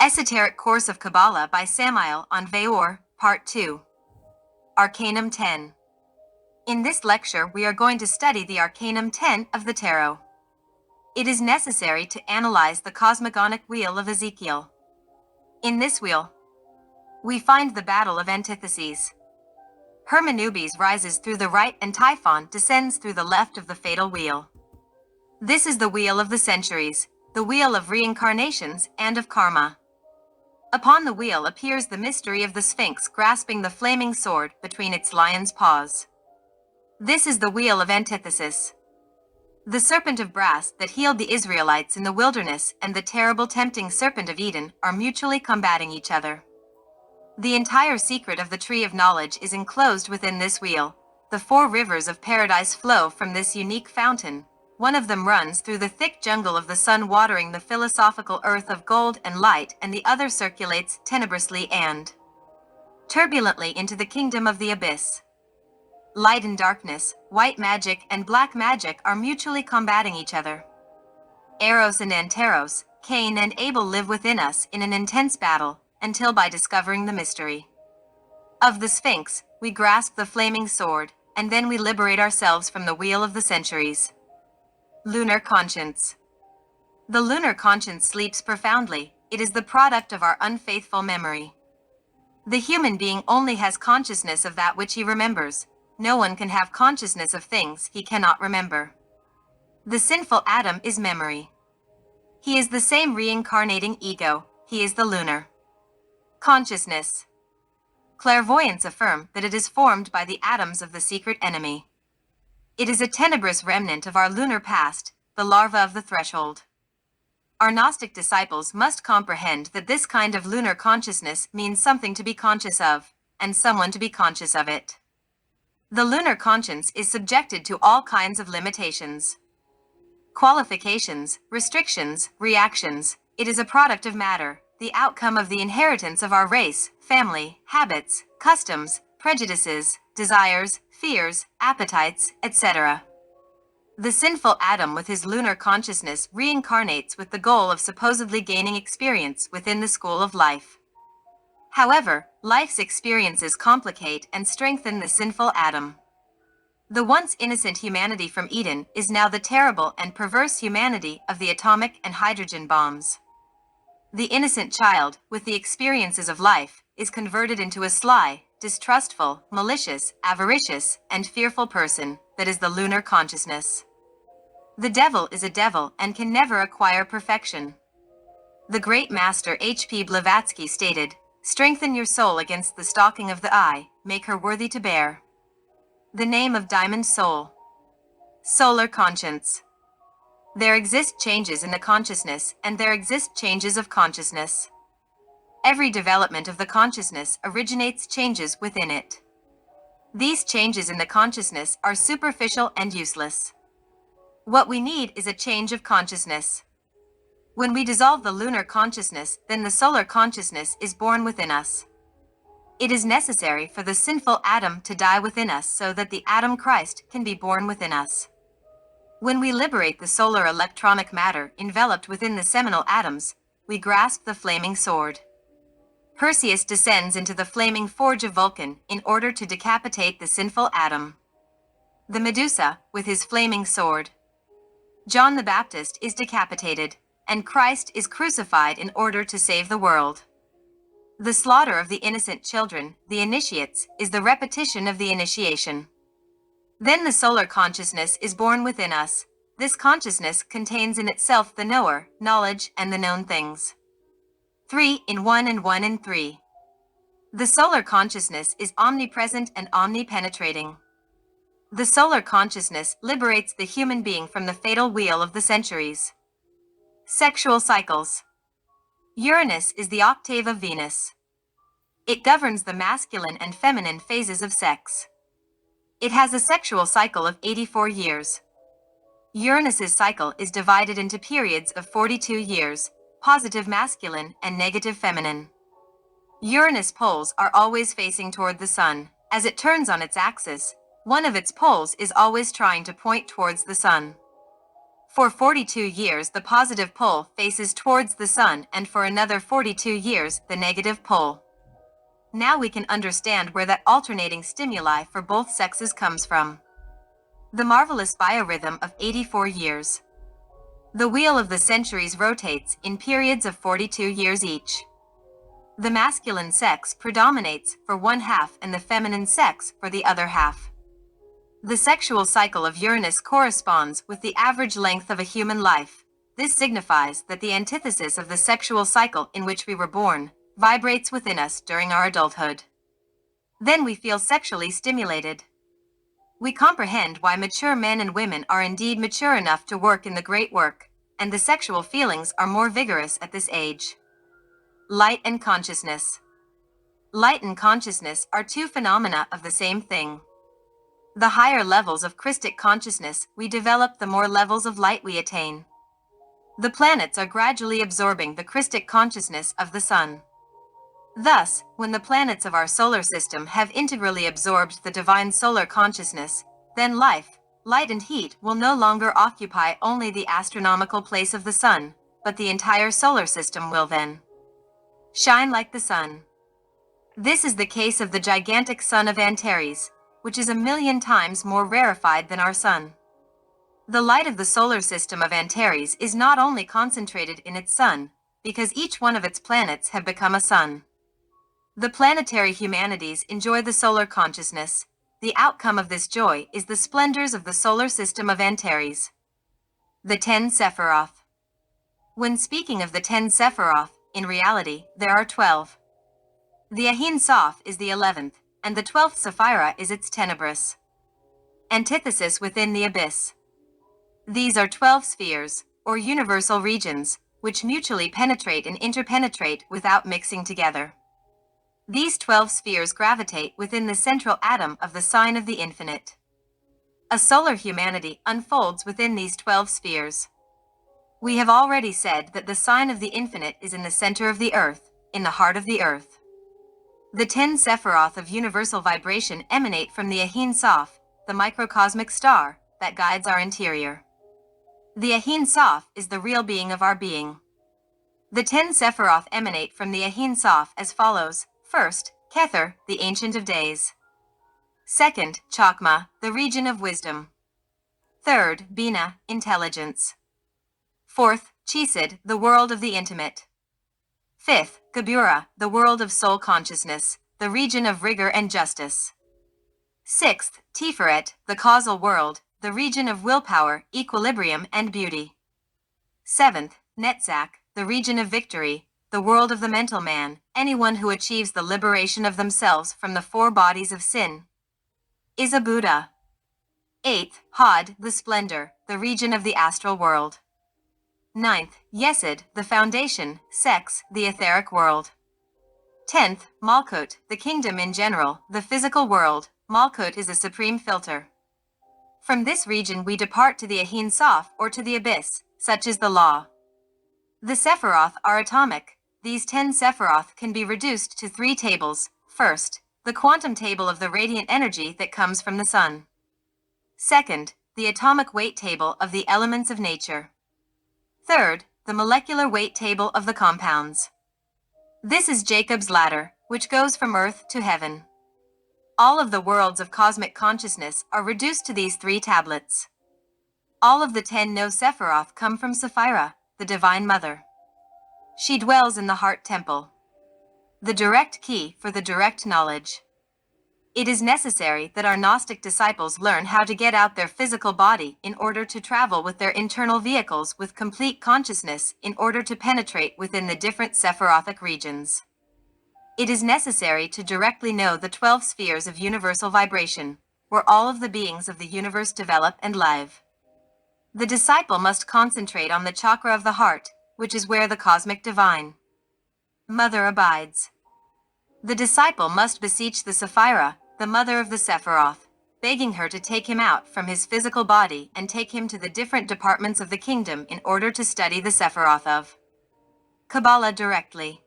Esoteric Course of Kabbalah by Samael Aun Weor, Part 2. Arcanum 10. In this lecture we are going to study the Arcanum 10 of the Tarot. It is necessary to analyze the cosmogonic wheel of Ezekiel. In this wheel, we find the battle of antitheses. Hermanubis rises through the right and Typhon descends through the left of the fatal wheel. This is the wheel of the centuries, the wheel of reincarnations and of karma. Upon the wheel appears the mystery of the Sphinx grasping the flaming sword between its lion's paws. This is the wheel of antithesis. The serpent of brass that healed the Israelites in the wilderness and the terrible tempting serpent of Eden are mutually combating each other. The entire secret of the tree of knowledge is enclosed within this wheel. The 4 rivers of paradise flow from this unique fountain. One of them runs through the thick jungle of the sun, watering the philosophical earth of gold and light, and the other circulates tenebrously and turbulently into the kingdom of the abyss. Light and darkness, white magic and black magic are mutually combating each other. Eros and Anteros, Cain and Abel live within us in an intense battle, until by discovering the mystery of the Sphinx, we grasp the flaming sword, and then we liberate ourselves from the wheel of the centuries. Lunar conscience. The lunar conscience sleeps profoundly. It is the product of our unfaithful memory. The human being only has consciousness of that which he remembers. No one can have consciousness of things he cannot remember. The sinful Adam is memory. He is the same reincarnating ego. He is the lunar consciousness. Clairvoyants affirm that it is formed by the atoms of the secret enemy. It is a tenebrous remnant of our lunar past, the larva of the threshold. Our Gnostic disciples must comprehend that this kind of lunar consciousness means something to be conscious of, and someone to be conscious of it. The lunar conscience is subjected to all kinds of limitations, qualifications, restrictions, reactions. It is a product of matter, the outcome of the inheritance of our race, family, habits, customs, prejudices, desires, fears, appetites, etc. The sinful Adam with his lunar consciousness reincarnates with the goal of supposedly gaining experience within the school of life. However, life's experiences complicate and strengthen the sinful Adam. The once innocent humanity from Eden is now the terrible and perverse humanity of the atomic and hydrogen bombs. The innocent child, with the experiences of life, is converted into a sly, distrustful, malicious, avaricious, and fearful person. That is the lunar consciousness. The devil is a devil and can never acquire perfection. The great master H.P. Blavatsky stated, "Strengthen your soul against the stalking of the eye, make her worthy to bear the name of diamond soul." Solar conscience. There exist changes in the consciousness, and there exist changes of consciousness. Every development of the consciousness originates changes within it. These changes in the consciousness are superficial and useless. What we need is a change of consciousness. When we dissolve the lunar consciousness, then the solar consciousness is born within us. It is necessary for the sinful Adam to die within us so that the Adam Christ can be born within us. When we liberate the solar electronic matter enveloped within the seminal atoms, we grasp the flaming sword. Perseus descends into the flaming forge of Vulcan in order to decapitate the sinful Adam. The Medusa, with his flaming sword. John the Baptist is decapitated, and Christ is crucified in order to save the world. The slaughter of the innocent children, the initiates, is the repetition of the initiation. Then the solar consciousness is born within us. This consciousness contains in itself the knower, knowledge, and the known things. 3 in 1 and 1 in 3. The solar consciousness is omnipresent and omnipenetrating. The solar consciousness liberates the human being from the fatal wheel of the centuries. Sexual cycles. Uranus is the octave of Venus. It governs the masculine and feminine phases of sex. It has a sexual cycle of 84 years. Uranus's cycle is divided into periods of 42 years, positive masculine and negative feminine. Uranus poles are always facing toward the sun. As it turns on its axis, one of its poles is always trying to point towards the sun. For 42 years the positive pole faces towards the sun, and for another 42 years the negative pole. Now we can understand where that alternating stimuli for both sexes comes from. The marvelous biorhythm of 84 years. The wheel of the centuries rotates in periods of 42 years each. The masculine sex predominates for one half and the feminine sex for the other half. The sexual cycle of Uranus corresponds with the average length of a human life. This signifies that the antithesis of the sexual cycle in which we were born vibrates within us during our adulthood. Then we feel sexually stimulated. We comprehend why mature men and women are indeed mature enough to work in the great work, and the sexual feelings are more vigorous at this age. Light and consciousness. Light and consciousness are two phenomena of the same thing. The higher levels of Christic consciousness we develop, the more levels of light we attain. The planets are gradually absorbing the Christic consciousness of the sun. Thus, when the planets of our solar system have integrally absorbed the divine solar consciousness, then life, light and heat will no longer occupy only the astronomical place of the sun, but the entire solar system will then shine like the sun. This is the case of the gigantic sun of Antares, which is 1,000,000 times more rarefied than our sun. The light of the solar system of Antares is not only concentrated in its sun, because each one of its planets have become a sun. The planetary humanities enjoy the solar consciousness. The outcome of this joy is the splendors of the solar system of Antares. The 10 Sephiroth. When speaking of the 10 Sephiroth, in reality, there are 12. The Ahin Soph is the 11th, and the 12th Sapphira is its tenebris. Antithesis within the abyss. These are 12 spheres, or universal regions, which mutually penetrate and interpenetrate without mixing together. These 12 spheres gravitate within the central atom of the sign of the infinite. A solar humanity unfolds within these 12 spheres. We have already said that the sign of the infinite is in the center of the earth, in the heart of the earth. The 10 Sephiroth of universal vibration emanate from the Ahin Soph, the microcosmic star that guides our interior. The Ahin Soph is the real being of our being. The 10 Sephiroth emanate from the Ahin Soph as follows. First, Kether, the Ancient of Days. Second, Chakma, the region of wisdom. Third, Bina, intelligence. Fourth, Chisid, the world of the intimate. Fifth, Gebura, the world of soul consciousness, the region of rigor and justice. Sixth, Tiferet, the causal world, the region of willpower, equilibrium, and beauty. Seventh, Netzach, the region of victory, the world of the mental man, anyone who achieves the liberation of themselves from the 4 bodies of sin, is a Buddha. Eighth, Hod, the splendor, the region of the astral world. Ninth, Yesod, the foundation, sex, the etheric world. 10th, Malkut, the kingdom in general, the physical world. Malkut is a supreme filter. From this region we depart to the Ahin Soph or to the abyss, such is the law. The Sephiroth are atomic. These 10 Sephiroth can be reduced to 3 tables. First, the quantum table of the radiant energy that comes from the sun. Second, the atomic weight table of the elements of nature. Third, the molecular weight table of the compounds. This is Jacob's ladder, which goes from earth to heaven. All of the worlds of cosmic consciousness are reduced to these 3 tablets. All of the 10 No Sephiroth come from Sapphira, the Divine Mother. She dwells in the heart temple. The direct key for the direct knowledge. It is necessary that our Gnostic disciples learn how to get out their physical body in order to travel with their internal vehicles with complete consciousness in order to penetrate within the different Sephirothic regions. It is necessary to directly know the 12 spheres of universal vibration, where all of the beings of the universe develop and live. The disciple must concentrate on the chakra of the heart, which is where the cosmic divine Mother abides. The disciple must beseech the Sapphira, the mother of the Sephiroth, begging her to take him out from his physical body and take him to the different departments of the kingdom in order to study the Sephiroth of Kabbalah directly.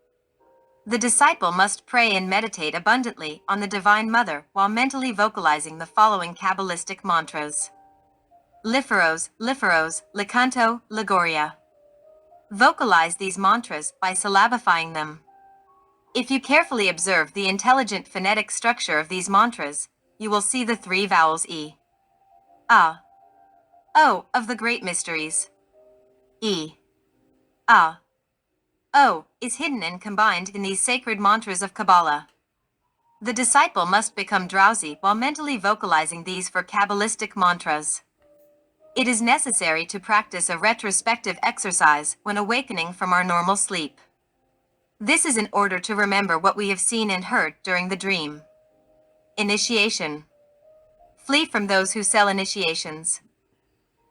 The disciple must pray and meditate abundantly on the Divine Mother while mentally vocalizing the following Kabbalistic mantras. Liferos, Liferos, Licanto, Ligoria. Vocalize these mantras by syllabifying them. If you carefully observe the intelligent phonetic structure of these mantras, you will see the three vowels E, A, O of the great mysteries. E, A, O is hidden and combined in these sacred mantras of Kabbalah. The disciple must become drowsy while mentally vocalizing these for Kabbalistic mantras. It is necessary to practice a retrospective exercise when awakening from our normal sleep. This is in order to remember what we have seen and heard during the dream. Initiation. Flee from those who sell initiations.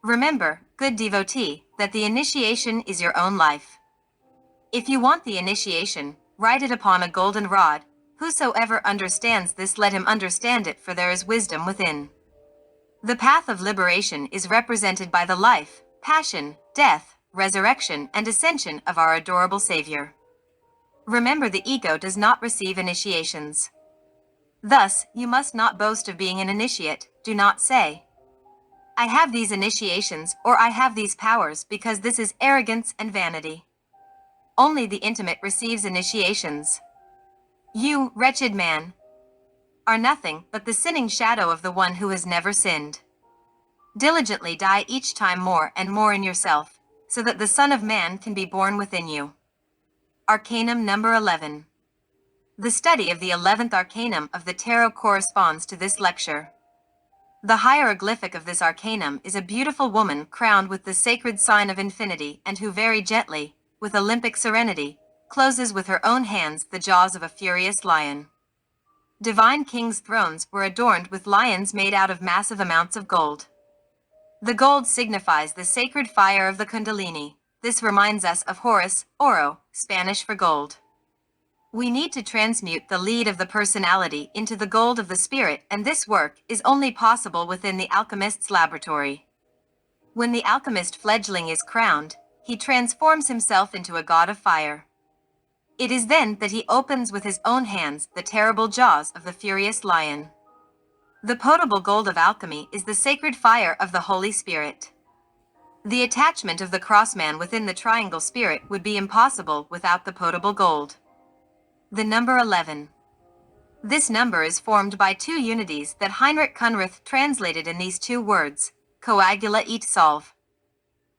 Remember, good devotee, that the initiation is your own life. If you want the initiation, write it upon a golden rod. Whosoever understands this, let him understand it, for there is wisdom within. The path of liberation is represented by the life, passion, death, resurrection, and ascension of our adorable Savior. Remember, the ego does not receive initiations. Thus, you must not boast of being an initiate. Do not say, I have these initiations, or I have these powers, because this is arrogance and vanity. Only the intimate receives initiations. You, wretched man, are nothing but the sinning shadow of the one who has never sinned. Diligently die each time more and more in yourself, so that the Son of Man can be born within you. Arcanum number 11. The study of the 11th arcanum of the tarot corresponds to this lecture. The hieroglyphic of this arcanum is a beautiful woman crowned with the sacred sign of infinity, and who very gently, with Olympic serenity, closes with her own hands the jaws of a furious lion. Divine kings' thrones were adorned with lions made out of massive amounts of gold. The gold signifies the sacred fire of the Kundalini. This reminds us of Horus, oro, Spanish for gold. We need to transmute the lead of the personality into the gold of the spirit, and this work is only possible within the alchemist's laboratory. When the alchemist fledgling is crowned, he transforms himself into a god of fire. It is then that he opens with his own hands the terrible jaws of the furious lion. The potable gold of alchemy is the sacred fire of the Holy Spirit. The attachment of the crossman within the triangle spirit would be impossible without the potable gold. The number 11. This number is formed by two unities that Heinrich Kunrath translated in these two words, coagula et solve.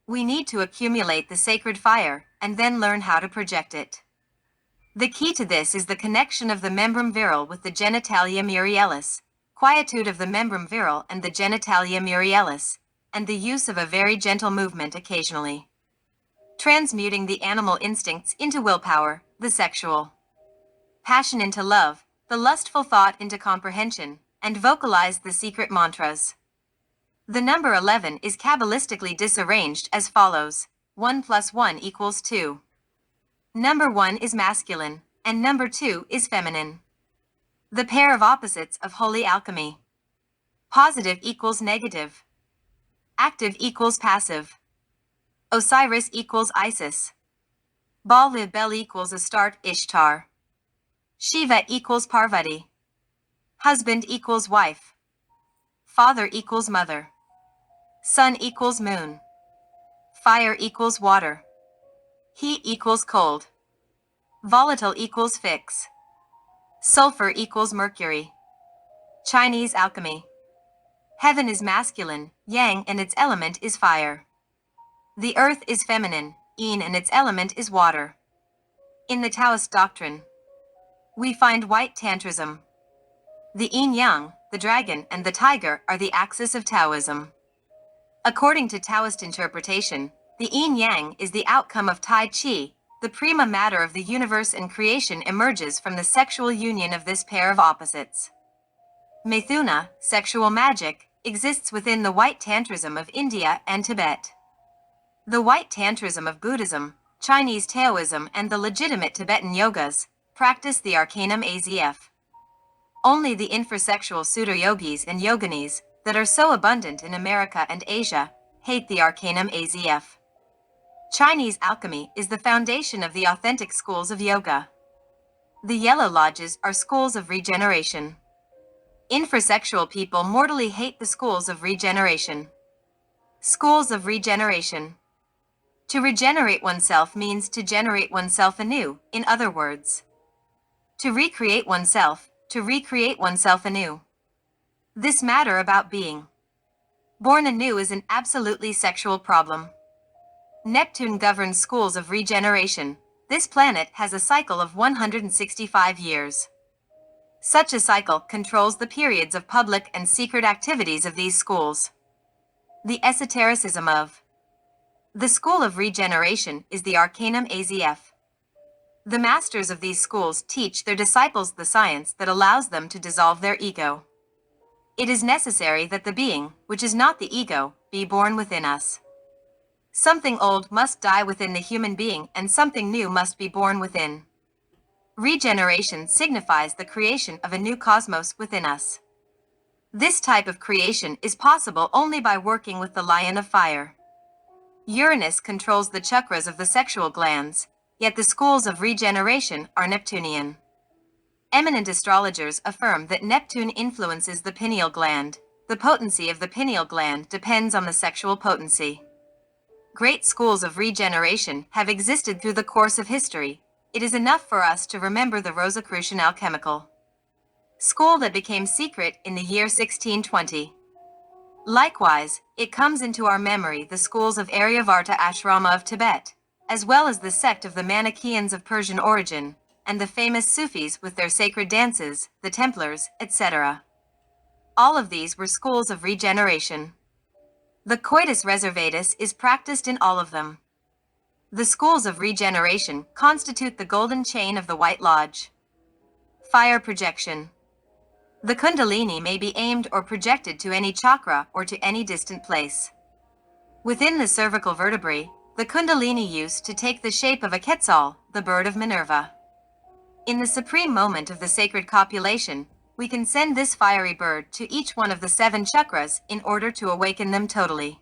We need to accumulate the sacred fire, and then learn how to project it. The key to this is the connection of the membrum virile with the genitalia murialis, quietude of the membrum virile and the genitalia murialis, and the use of a very gentle movement occasionally. Transmuting the animal instincts into willpower, the sexual passion into love, the lustful thought into comprehension, and vocalize the secret mantras. The number 11 is Kabbalistically disarranged as follows: 1 + 1 = 2. Number 1 is masculine, and number 2 is feminine. The pair of opposites of holy alchemy. Positive equals negative. Active equals passive. Osiris equals Isis. Baal-Bel equals Astarte Ishtar. Shiva equals Parvati. Husband equals wife. Father equals mother. Sun equals moon. Fire equals water. Heat equals cold. Volatile equals fix. Sulfur equals mercury. Chinese alchemy. Heaven is masculine, yang, and its element is fire. The earth is feminine, yin, and its element is water. In the Taoist doctrine, we find white tantrism. The yin-yang, the dragon, and the tiger are the axis of Taoism. According to Taoist interpretation, the yin-yang is the outcome of Tai Chi. The prima matter of the universe and creation emerges from the sexual union of this pair of opposites. Mithuna, sexual magic, exists within the white tantrism of India and Tibet. The white tantrism of Buddhism, Chinese Taoism, and the legitimate Tibetan yogas practice the arcanum AZF. Only the infrasexual pseudo-yogis and yoginis that are so abundant in America and Asia hate the arcanum AZF. Chinese alchemy is the foundation of the authentic schools of yoga. The yellow lodges are schools of regeneration. Infrasexual people mortally hate the schools of regeneration. Schools of regeneration. To regenerate oneself means to generate oneself anew, in other words. To recreate oneself anew. This matter about being born anew is an absolutely sexual problem. Neptune governs schools of regeneration. This planet has a cycle of 165 years. Such a cycle controls the periods of public and secret activities of these schools. The esotericism of the school of regeneration is the Arcanum AZF. The masters of these schools teach their disciples the science that allows them to dissolve their ego. It is necessary that the being, which is not the ego, be born within us. Something old must die within the human being and something new must be born within. Regeneration signifies the creation of a new cosmos within us. This type of creation is possible only by working with the lion of fire. Uranus controls the chakras of the sexual glands, yet the schools of regeneration are Neptunian. Eminent astrologers affirm that Neptune influences the pineal gland. The potency of the pineal gland depends on the sexual potency. Great schools of regeneration have existed through the course of history. It is enough for us to remember the Rosicrucian alchemical school that became secret in the year 1620. Likewise, it comes into our memory the schools of Aryavarta Ashrama of Tibet, as well as the sect of the Manichaeans of Persian origin, and the famous Sufis with their sacred dances, the Templars, etc. All of these were schools of regeneration. The coitus reservatus is practiced in all of them. The schools of regeneration constitute the golden chain of the White Lodge. Fire projection. The Kundalini may be aimed or projected to any chakra or to any distant place. Within the cervical vertebrae, the Kundalini used to take the shape of a Quetzal, the bird of Minerva. In the supreme moment of the sacred copulation, we can send this fiery bird to each one of the 7 chakras in order to awaken them totally.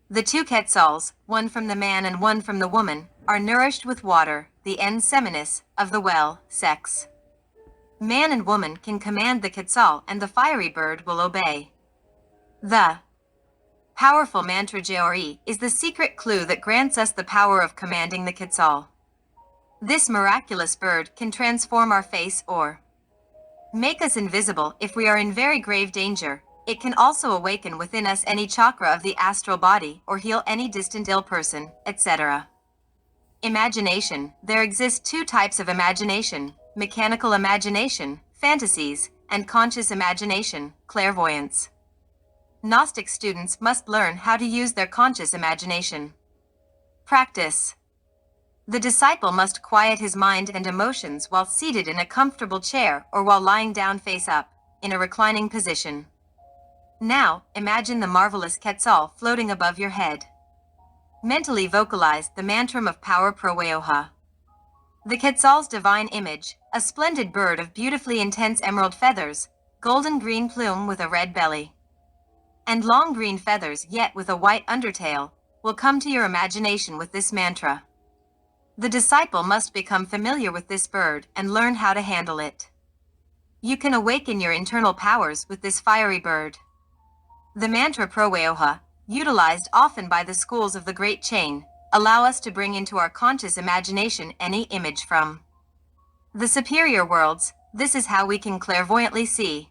The 2 Quetzals, one from the man and one from the woman, are nourished with water, the ens seminis, of the well, sex. Man and woman can command the Quetzal and the fiery bird will obey. The powerful mantra Jeori is the secret clue that grants us the power of commanding the Quetzal. This miraculous bird can transform our face or make us invisible if we are in very grave danger. It can also awaken within us any chakra of the astral body or heal any distant ill person, etc. Imagination. There exist 2 types of imagination: mechanical imagination, fantasies, and conscious imagination, clairvoyance. Gnostic students must learn how to use their conscious imagination. Practice. The disciple must quiet his mind and emotions while seated in a comfortable chair or while lying down face up, in a reclining position. Now, imagine the marvelous Quetzal floating above your head. Mentally vocalize the mantram of power Proweoha. The Quetzal's divine image, a splendid bird of beautifully intense emerald feathers, golden green plume with a red belly, and long green feathers yet with a white undertail, will come to your imagination with this mantra. The disciple must become familiar with this bird and learn how to handle it. You can awaken your internal powers with this fiery bird. The mantra Proweoha, utilized often by the schools of the Great Chain, allow us to bring into our conscious imagination any image from the superior worlds. This is how we can clairvoyantly see.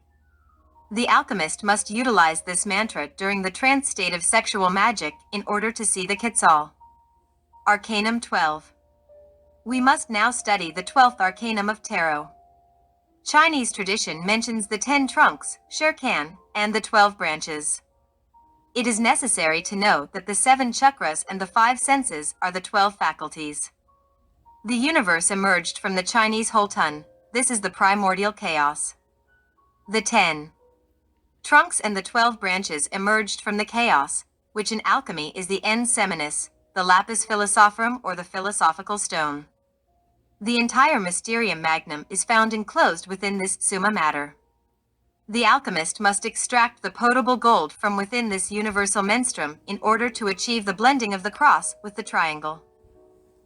The alchemist must utilize this mantra during the trance state of sexual magic in order to see the Quetzal. Arcanum 12. We must now study the 12th arcanum of tarot. Chinese tradition mentions the 10 trunks, Shirkan, and the 12 branches. It is necessary to know that the 7 chakras and the 5 senses are the 12 faculties. The universe emerged from the Chinese Holtun. This is the primordial chaos. The 10 trunks and the 12 branches emerged from the chaos, which in alchemy is the ens seminis, the lapis philosophorum or the philosophical stone. The entire mysterium magnum is found enclosed within this summa mater. The alchemist must extract the potable gold from within this universal menstruum in order to achieve the blending of the cross with the triangle.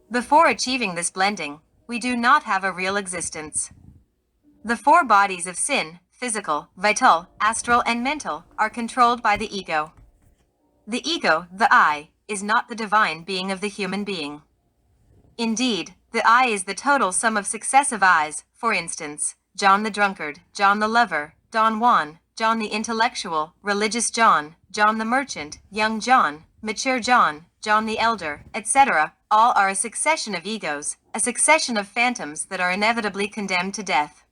Before achieving this blending, we do not have a real existence. The 4 bodies of sin, physical, vital, astral, and mental, are controlled by the ego. The ego, the I, is not the divine being of the human being. Indeed, the I is the total sum of successive I's, for instance, John the drunkard, John the lover, Don Juan, John the intellectual, religious John, John the merchant, young John, mature John, John the elder, etc. All are a succession of egos, a succession of phantoms that are inevitably condemned to death.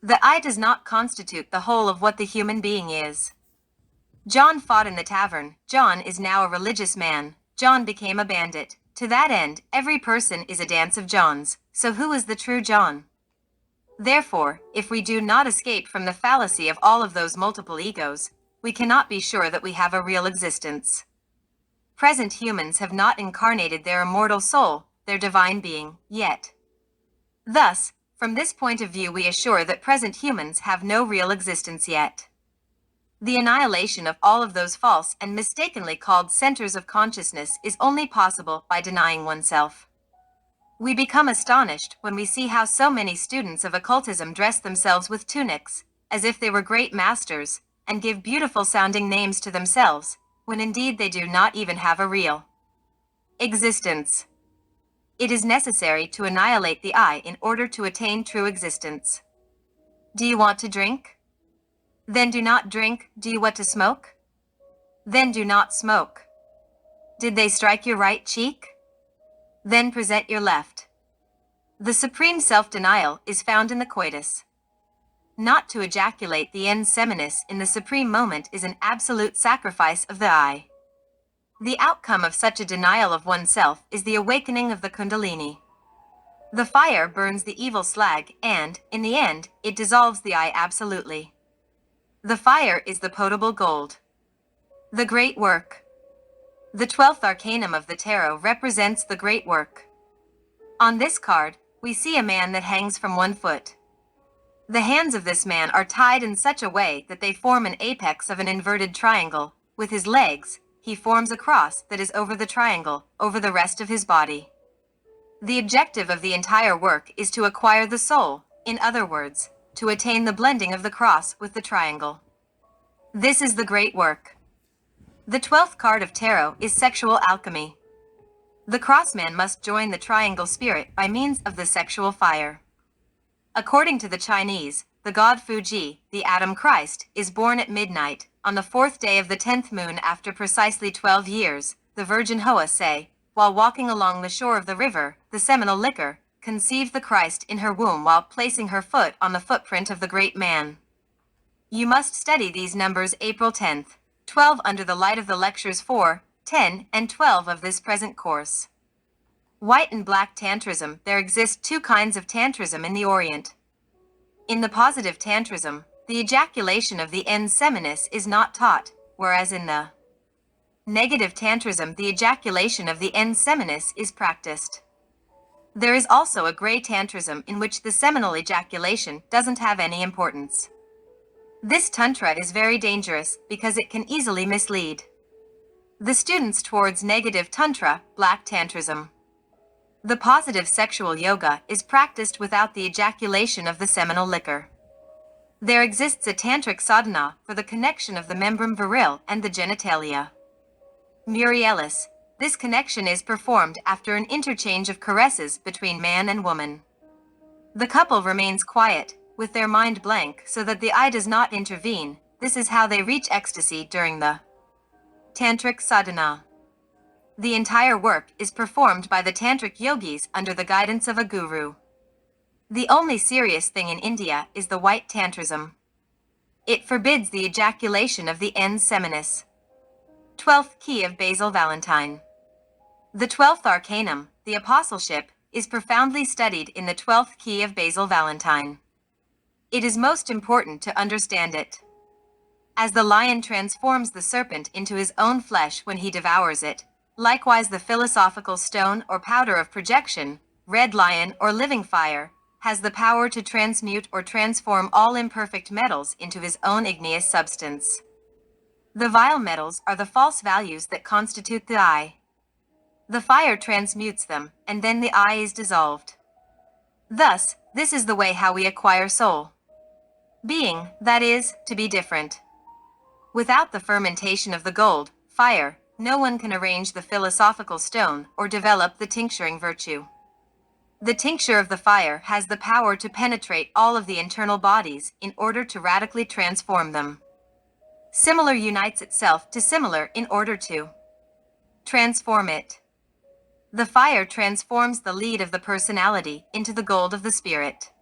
The I does not constitute the whole of what the human being is. John fought in the tavern, John is now a religious man, John became a bandit. To that end, every person is a dance of Johns, so who is the true John? Therefore, if we do not escape from the fallacy of all of those multiple egos, we cannot be sure that we have a real existence. Present humans have not incarnated their immortal soul, their divine being, yet. Thus, from this point of view we assure that present humans have no real existence yet. The annihilation of all of those false and mistakenly called centers of consciousness is only possible by denying oneself. We become astonished when we see how so many students of occultism dress themselves with tunics, as if they were great masters, and give beautiful sounding names to themselves, when indeed they do not even have a real existence. It is necessary to annihilate the I in order to attain true existence. Do you want to drink? Then do not drink. Do you want to smoke? Then do not smoke. Did they strike your right cheek? Then present your left. The supreme self-denial is found in the coitus. Not to ejaculate the ens seminis in the supreme moment is an absolute sacrifice of the I. The outcome of such a denial of oneself is the awakening of the kundalini. The fire burns the evil slag and, in the end, it dissolves the I absolutely. The fire is the potable gold. The great work. The 12th arcanum of the tarot represents the great work. On this card, we see a man that hangs from one foot. The hands of this man are tied in such a way that they form an apex of an inverted triangle. With his legs, he forms a cross that is over the triangle, over the rest of his body. The objective of the entire work is to acquire the soul, in other words, to attain the blending of the cross with the triangle. This is the great work. The 12th card of tarot is sexual alchemy. The crossman must join the triangle spirit by means of the sexual fire. According to the Chinese, the god Fuji, the Atom Christ, is born at midnight, on the 4th day of the 10th moon after precisely 12 years, the Virgin Hoa say, while walking along the shore of the river, the seminal liquor, conceived the Christ in her womb while placing her foot on the footprint of the great man. You must study these numbers April 10th, 12 under the light of the lectures 4, 10, and 12 of this present course. White and black tantrism. There exist two kinds of tantrism in the Orient. In the positive tantrism, the ejaculation of the ens seminis is not taught, whereas in the negative tantrism the ejaculation of the ens seminis is practiced. There is also a gray tantrism in which the seminal ejaculation doesn't have any importance. This tantra is very dangerous because it can easily mislead the students towards negative tantra, black tantrism. The positive sexual yoga is practiced without the ejaculation of the seminal liquor. There exists a tantric sadhana for the connection of the membrum viril and the genitalia. Muriellis. This connection is performed after an interchange of caresses between man and woman. The couple remains quiet, with their mind blank so that the I does not intervene. This is how they reach ecstasy during the tantric sadhana. The entire work is performed by the tantric yogis under the guidance of a guru. The only serious thing in India is the white tantrism. It forbids the ejaculation of the ens seminis. 12th key of Basil Valentine. The 12th arcanum, the apostleship, is profoundly studied in the 12th key of Basil Valentine. It is most important to understand it. As the lion transforms the serpent into his own flesh when he devours it, likewise the philosophical stone or powder of projection, red lion or living fire, has the power to transmute or transform all imperfect metals into his own igneous substance. The vile metals are the false values that constitute the I. The fire transmutes them, and then the I is dissolved. Thus, this is the way how we acquire soul. Being, that is, to be different. Without the fermentation of the gold, fire, no one can arrange the philosophical stone or develop the tincturing virtue. The tincture of the fire has the power to penetrate all of the internal bodies in order to radically transform them. Similar unites itself to similar in order to transform it. The fire transforms the lead of the personality into the gold of the spirit.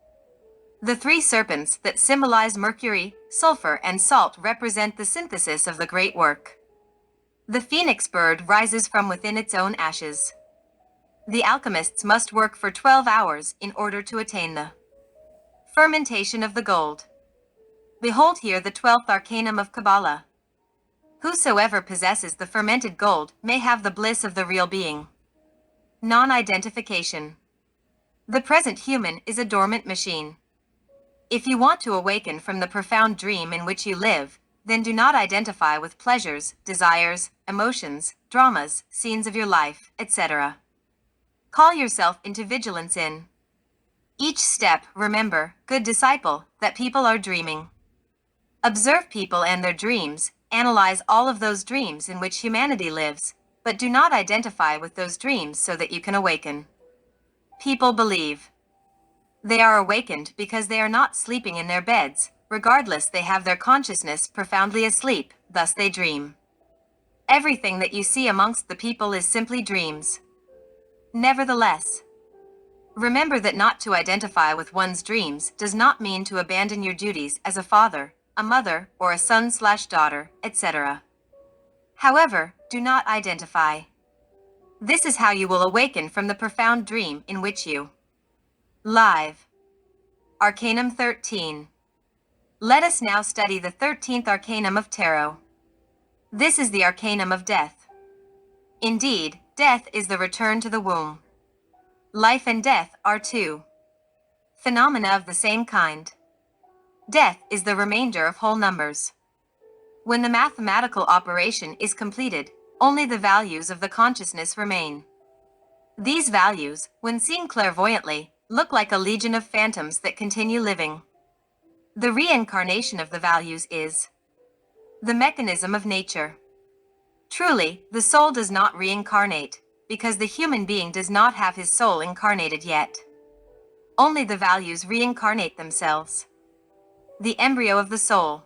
The three serpents that symbolize mercury, sulfur, and salt represent the synthesis of the great work. The phoenix bird rises from within its own ashes. The alchemists must work for 12 hours in order to attain the fermentation of the gold. Behold here the 12th arcanum of Kabbalah. Whosoever possesses the fermented gold may have the bliss of the real being. Non-identification. The present human is a dormant machine. If you want to awaken from the profound dream in which you live, then do not identify with pleasures, desires, emotions, dramas, scenes of your life, etc. Call yourself into vigilance in each step. Remember, good disciple, that people are dreaming. Observe people and their dreams, analyze all of those dreams in which humanity lives, but do not identify with those dreams so that you can awaken. People believe they are awakened because they are not sleeping in their beds. Regardless, they have their consciousness profoundly asleep, thus they dream. Everything that you see amongst the people is simply dreams. Nevertheless, remember that not to identify with one's dreams does not mean to abandon your duties as a father, a mother, or a son/daughter, etc. However, do not identify. This is how you will awaken from the profound dream in which you live. Arcanum 13. Let us now study the 13th arcanum of Tarot. This is the arcanum of death. Indeed, death is the return to the womb. Life and death are two phenomena of the same kind. Death is the remainder of whole numbers. When the mathematical operation is completed, only the values of the consciousness remain. These values, when seen clairvoyantly, look like a legion of phantoms that continue living. The reincarnation of the values is the mechanism of nature. Truly, the soul does not reincarnate, because the human being does not have his soul incarnated yet. Only the values reincarnate themselves. The embryo of the soul.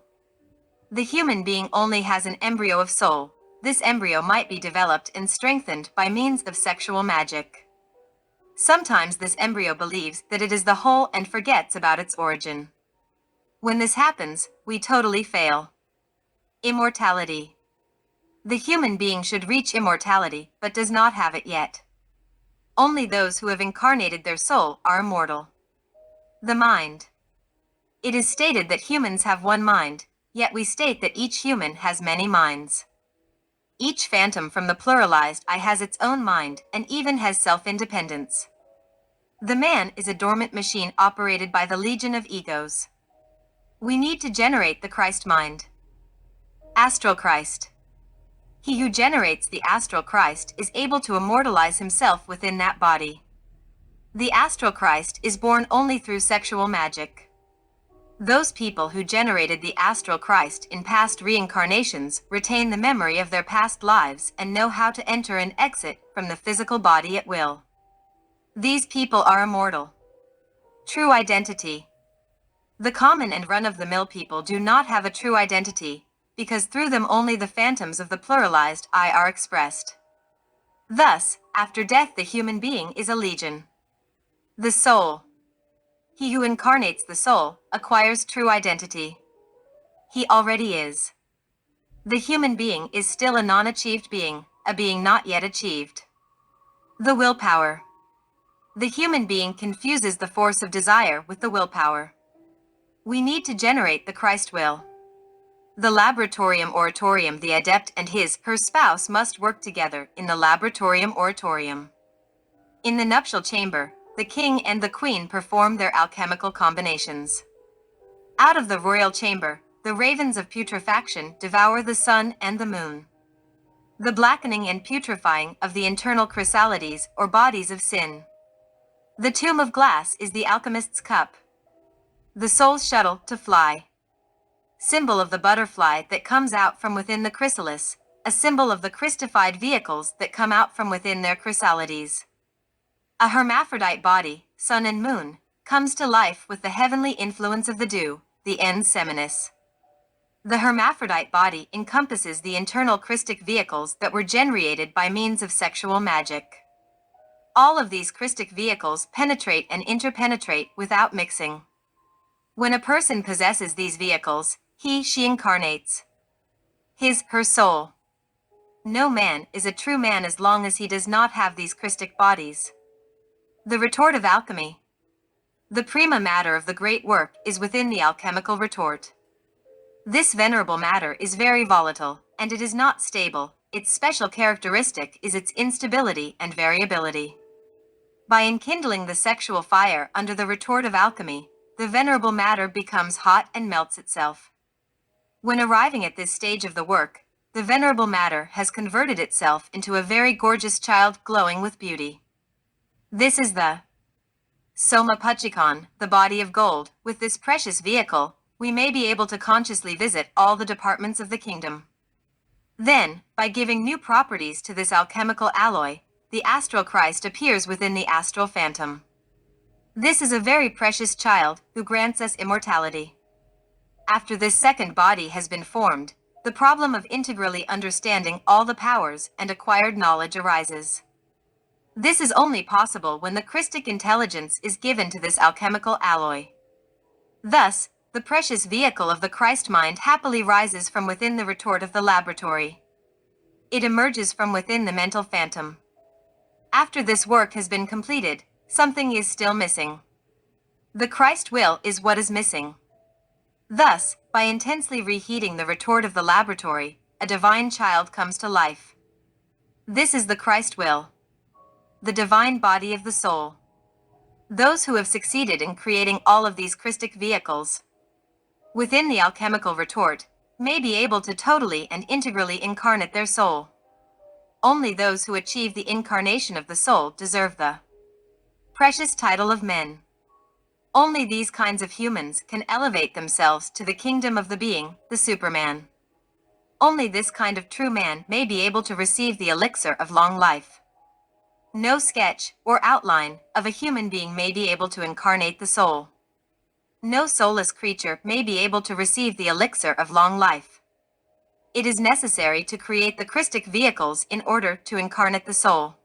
The human being only has an embryo of soul. This embryo might be developed and strengthened by means of sexual magic. Sometimes this embryo believes that it is the whole and forgets about its origin. When this happens, we totally fail. Immortality. The human being should reach immortality, but does not have it yet. Only those who have incarnated their soul are immortal. The mind. It is stated that humans have one mind, yet we state that each human has many minds. Each phantom from the pluralized I has its own mind and even has self-independence. The man is a dormant machine operated by the legion of egos. We need to generate the Christ mind. Astral Christ. He who generates the astral Christ is able to immortalize himself within that body. The astral Christ is born only through sexual magic. Those people who generated the astral Christ in past reincarnations retain the memory of their past lives and know how to enter and exit from the physical body at will. These people are immortal. True identity. The common and run-of-the-mill people do not have a true identity, because through them only the phantoms of the pluralized I are expressed. Thus, after death the human being is a legion. The soul. He who incarnates the soul acquires true identity. He already is. The human being is still a non-achieved being, a being not yet achieved. The willpower. The human being confuses the force of desire with the willpower. We need to generate the Christ will. The laboratorium oratorium. The adept and her spouse must work together in the laboratorium oratorium. In the nuptial chamber, the king and the queen perform their alchemical combinations. Out of the royal chamber, the ravens of putrefaction devour the sun and the moon. The blackening and putrefying of the internal chrysalides or bodies of sin. The tomb of glass is the alchemist's cup. The soul's shuttle to fly. Symbol of the butterfly that comes out from within the chrysalis, a symbol of the Christified vehicles that come out from within their chrysalides. A hermaphrodite body, sun and moon, comes to life with the heavenly influence of the dew, the ens seminis. The hermaphrodite body encompasses the internal Christic vehicles that were generated by means of sexual magic. All of these Christic vehicles penetrate and interpenetrate without mixing. When a person possesses these vehicles, she incarnates her soul. No man is a true man as long as he does not have these Christic bodies. The retort of alchemy. The prima matter of the great work is within the alchemical retort. This venerable matter is very volatile, and it is not stable. Its special characteristic is its instability and variability. By enkindling the sexual fire under the retort of alchemy, the venerable matter becomes hot and melts itself. When arriving at this stage of the work, the venerable matter has converted itself into a very gorgeous child glowing with beauty. This is the Soma Pachikon, the body of gold. With this precious vehicle, we may be able to consciously visit all the departments of the kingdom. Then, by giving new properties to this alchemical alloy, the astral Christ appears within the astral phantom. This is a very precious child who grants us immortality. After this second body has been formed, the problem of integrally understanding all the powers and acquired knowledge arises. This is only possible when the Christic intelligence is given to this alchemical alloy. Thus, the precious vehicle of the Christ mind happily rises from within the retort of the laboratory. It emerges from within the mental phantom. After this work has been completed, something is still missing. The Christ will is what is missing. Thus, by intensely reheating the retort of the laboratory, a divine child comes to life. This is the Christ will, the divine body of the soul. Those who have succeeded in creating all of these Christic vehicles within the alchemical retort may be able to totally and integrally incarnate their soul. Only those who achieve the incarnation of the soul deserve the precious title of men. Only these kinds of humans can elevate themselves to the kingdom of the being, the Superman. Only this kind of true man may be able to receive the elixir of long life. No sketch or outline of a human being may be able to incarnate the soul. No soulless creature may be able to receive the elixir of long life. It is necessary to create the Christic vehicles in order to incarnate the soul.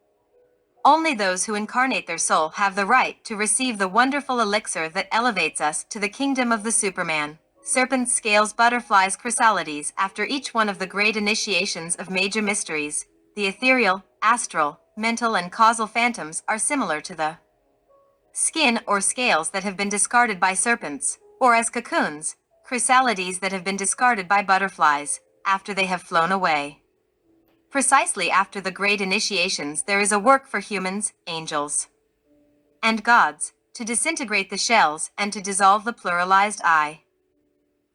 Only those who incarnate their soul have the right to receive the wonderful elixir that elevates us to the kingdom of the Superman. Serpents, scales, butterflies, chrysalides. After each one of the great initiations of major mysteries, the ethereal, astral, mental and causal phantoms are similar to the skin or scales that have been discarded by serpents, or as cocoons, chrysalides that have been discarded by butterflies, after they have flown away. Precisely after the great initiations there is a work for humans, angels, and gods, to disintegrate the shells and to dissolve the pluralized I.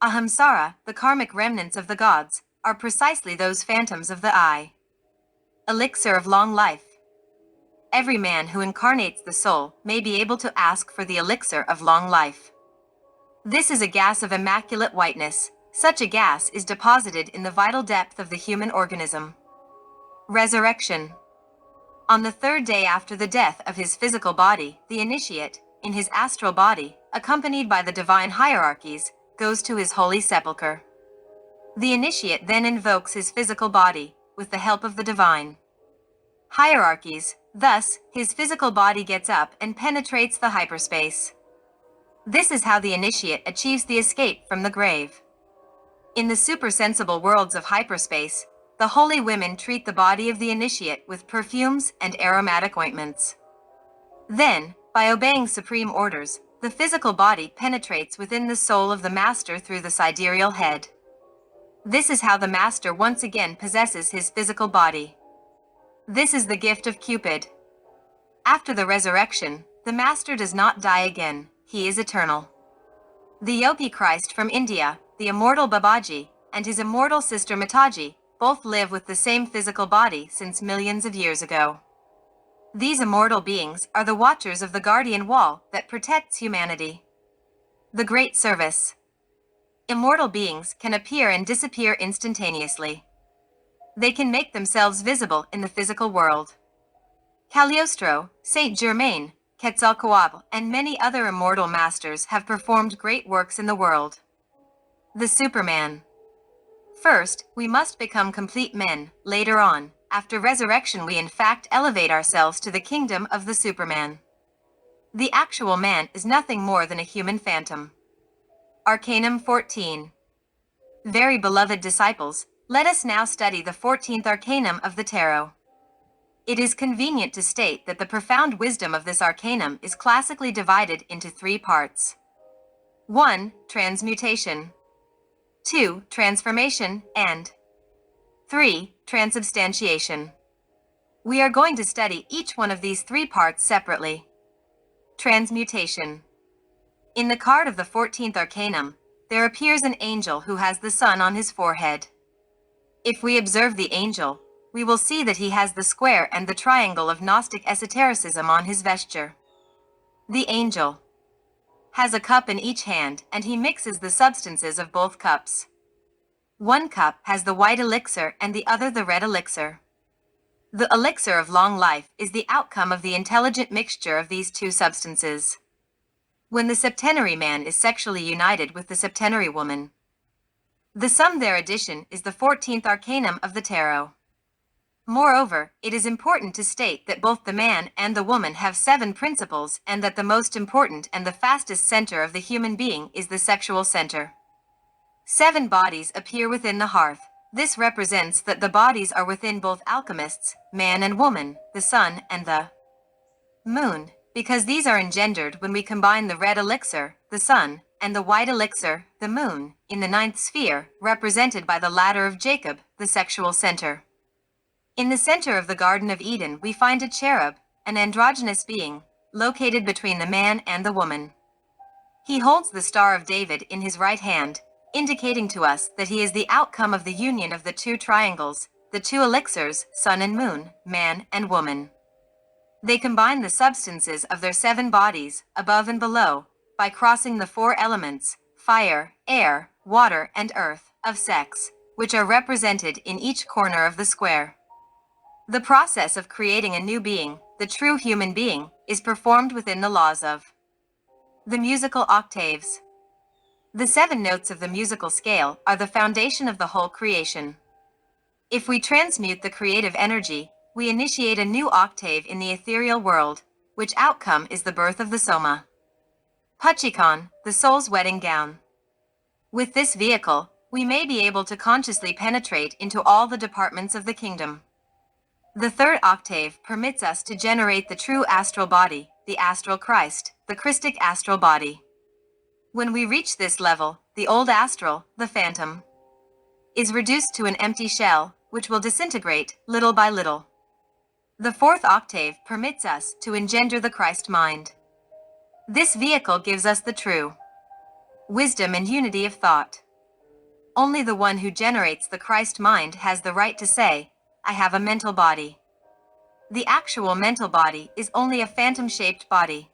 Ahamsara, the karmic remnants of the gods, are precisely those phantoms of the I. Elixir of long life. Every man who incarnates the soul may be able to ask for the elixir of long life. This is a gas of immaculate whiteness. Such a gas is deposited in the vital depth of the human organism. Resurrection. On the third day after the death of his physical body, the initiate, in his astral body, accompanied by the divine hierarchies, goes to his holy sepulchre. The initiate then invokes his physical body, with the help of the divine hierarchies. Thus, his physical body gets up and penetrates the hyperspace. This is how the initiate achieves the escape from the grave. In the supersensible worlds of hyperspace, the holy women treat the body of the initiate with perfumes and aromatic ointments. Then, by obeying supreme orders, the physical body penetrates within the soul of the master through the sidereal head. This is how the master once again possesses his physical body. This is the gift of Cupid. After the resurrection, the master does not die again, he is eternal. The yogi Christ from India, the immortal Babaji, and his immortal sister Mataji, both live with the same physical body since millions of years ago. These immortal beings are the watchers of the guardian wall that protects humanity. The Great Service. Immortal beings can appear and disappear instantaneously. They can make themselves visible in the physical world. Cagliostro, Saint Germain, Quetzalcoatl, and many other immortal masters have performed great works in the world. The Superman. First, we must become complete men. Later on, after resurrection, we in fact elevate ourselves to the kingdom of the Superman. The actual man is nothing more than a human phantom. Arcanum 14. Very beloved disciples, let us now study the 14th arcanum of the tarot. It is convenient to state that the profound wisdom of this arcanum is classically divided into 3 parts. 1. Transmutation. 2. Transformation, and 3. Transubstantiation. We are going to study each one of these 3 parts separately. Transmutation. In the card of the 14th arcanum, there appears an angel who has the sun on his forehead. If we observe the angel, we will see that he has the square and the triangle of Gnostic esotericism on his vesture. The angel has a cup in each hand, and he mixes the substances of both cups. One cup has the white elixir and the other the red elixir. The elixir of long life is the outcome of the intelligent mixture of these 2 substances. When the septenary man is sexually united with the septenary woman, the sum their addition is the 14th arcanum of the tarot. Moreover, it is important to state that both the man and the woman have 7 principles, and that the most important and the fastest center of the human being is the sexual center. 7 bodies appear within the hearth. This represents that the bodies are within both alchemists, man and woman, the sun and the moon, because these are engendered when we combine the red elixir, the sun, and the white elixir, the moon, in the 9th sphere, represented by the ladder of Jacob, the sexual center. In the center of the Garden of Eden, we find a cherub, an androgynous being, located between the man and the woman. He holds the Star of David in his right hand, indicating to us that he is the outcome of the union of the 2 triangles, the 2 elixirs, sun and moon, man and woman. They combine the substances of their 7 bodies, above and below, by crossing the 4 elements, fire, air, water, and earth, of sex, which are represented in each corner of the square. The process of creating a new being, the true human being, is performed within the laws of the musical octaves. The 7 notes of the musical scale are the foundation of the whole creation. If we transmute the creative energy, we initiate a new octave in the ethereal world, which outcome is the birth of the soma. Pachikon, the soul's wedding gown. With this vehicle, we may be able to consciously penetrate into all the departments of the kingdom. The 3rd octave permits us to generate the true astral body, the astral Christ, the Christic astral body. When we reach this level, the old astral, the phantom, is reduced to an empty shell, which will disintegrate little by little. The 4th octave permits us to engender the Christ mind. This vehicle gives us the true wisdom and unity of thought. Only the one who generates the Christ mind has the right to say, I have a mental body. The actual mental body is only a phantom-shaped body.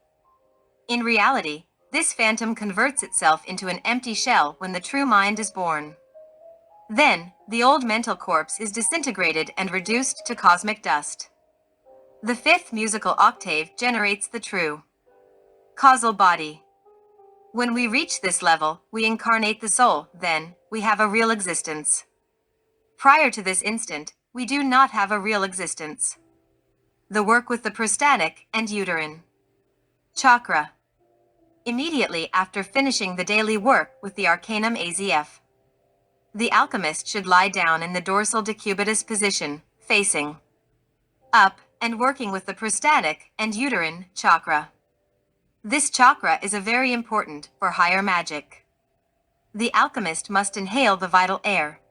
In reality, this phantom converts itself into an empty shell when the true mind is born. Then, the old mental corpse is disintegrated and reduced to cosmic dust. The 5th musical octave generates the true causal body. When we reach this level, we incarnate the soul, then, we have a real existence. Prior to this instant, we do not have a real existence. The work with the prostatic and uterine chakra. Immediately after finishing the daily work with the Arcanum AZF, the alchemist should lie down in the dorsal decubitus position, facing up, and working with the prostatic and uterine chakra. This chakra is a very important for higher magic. The alchemist must inhale the vital air,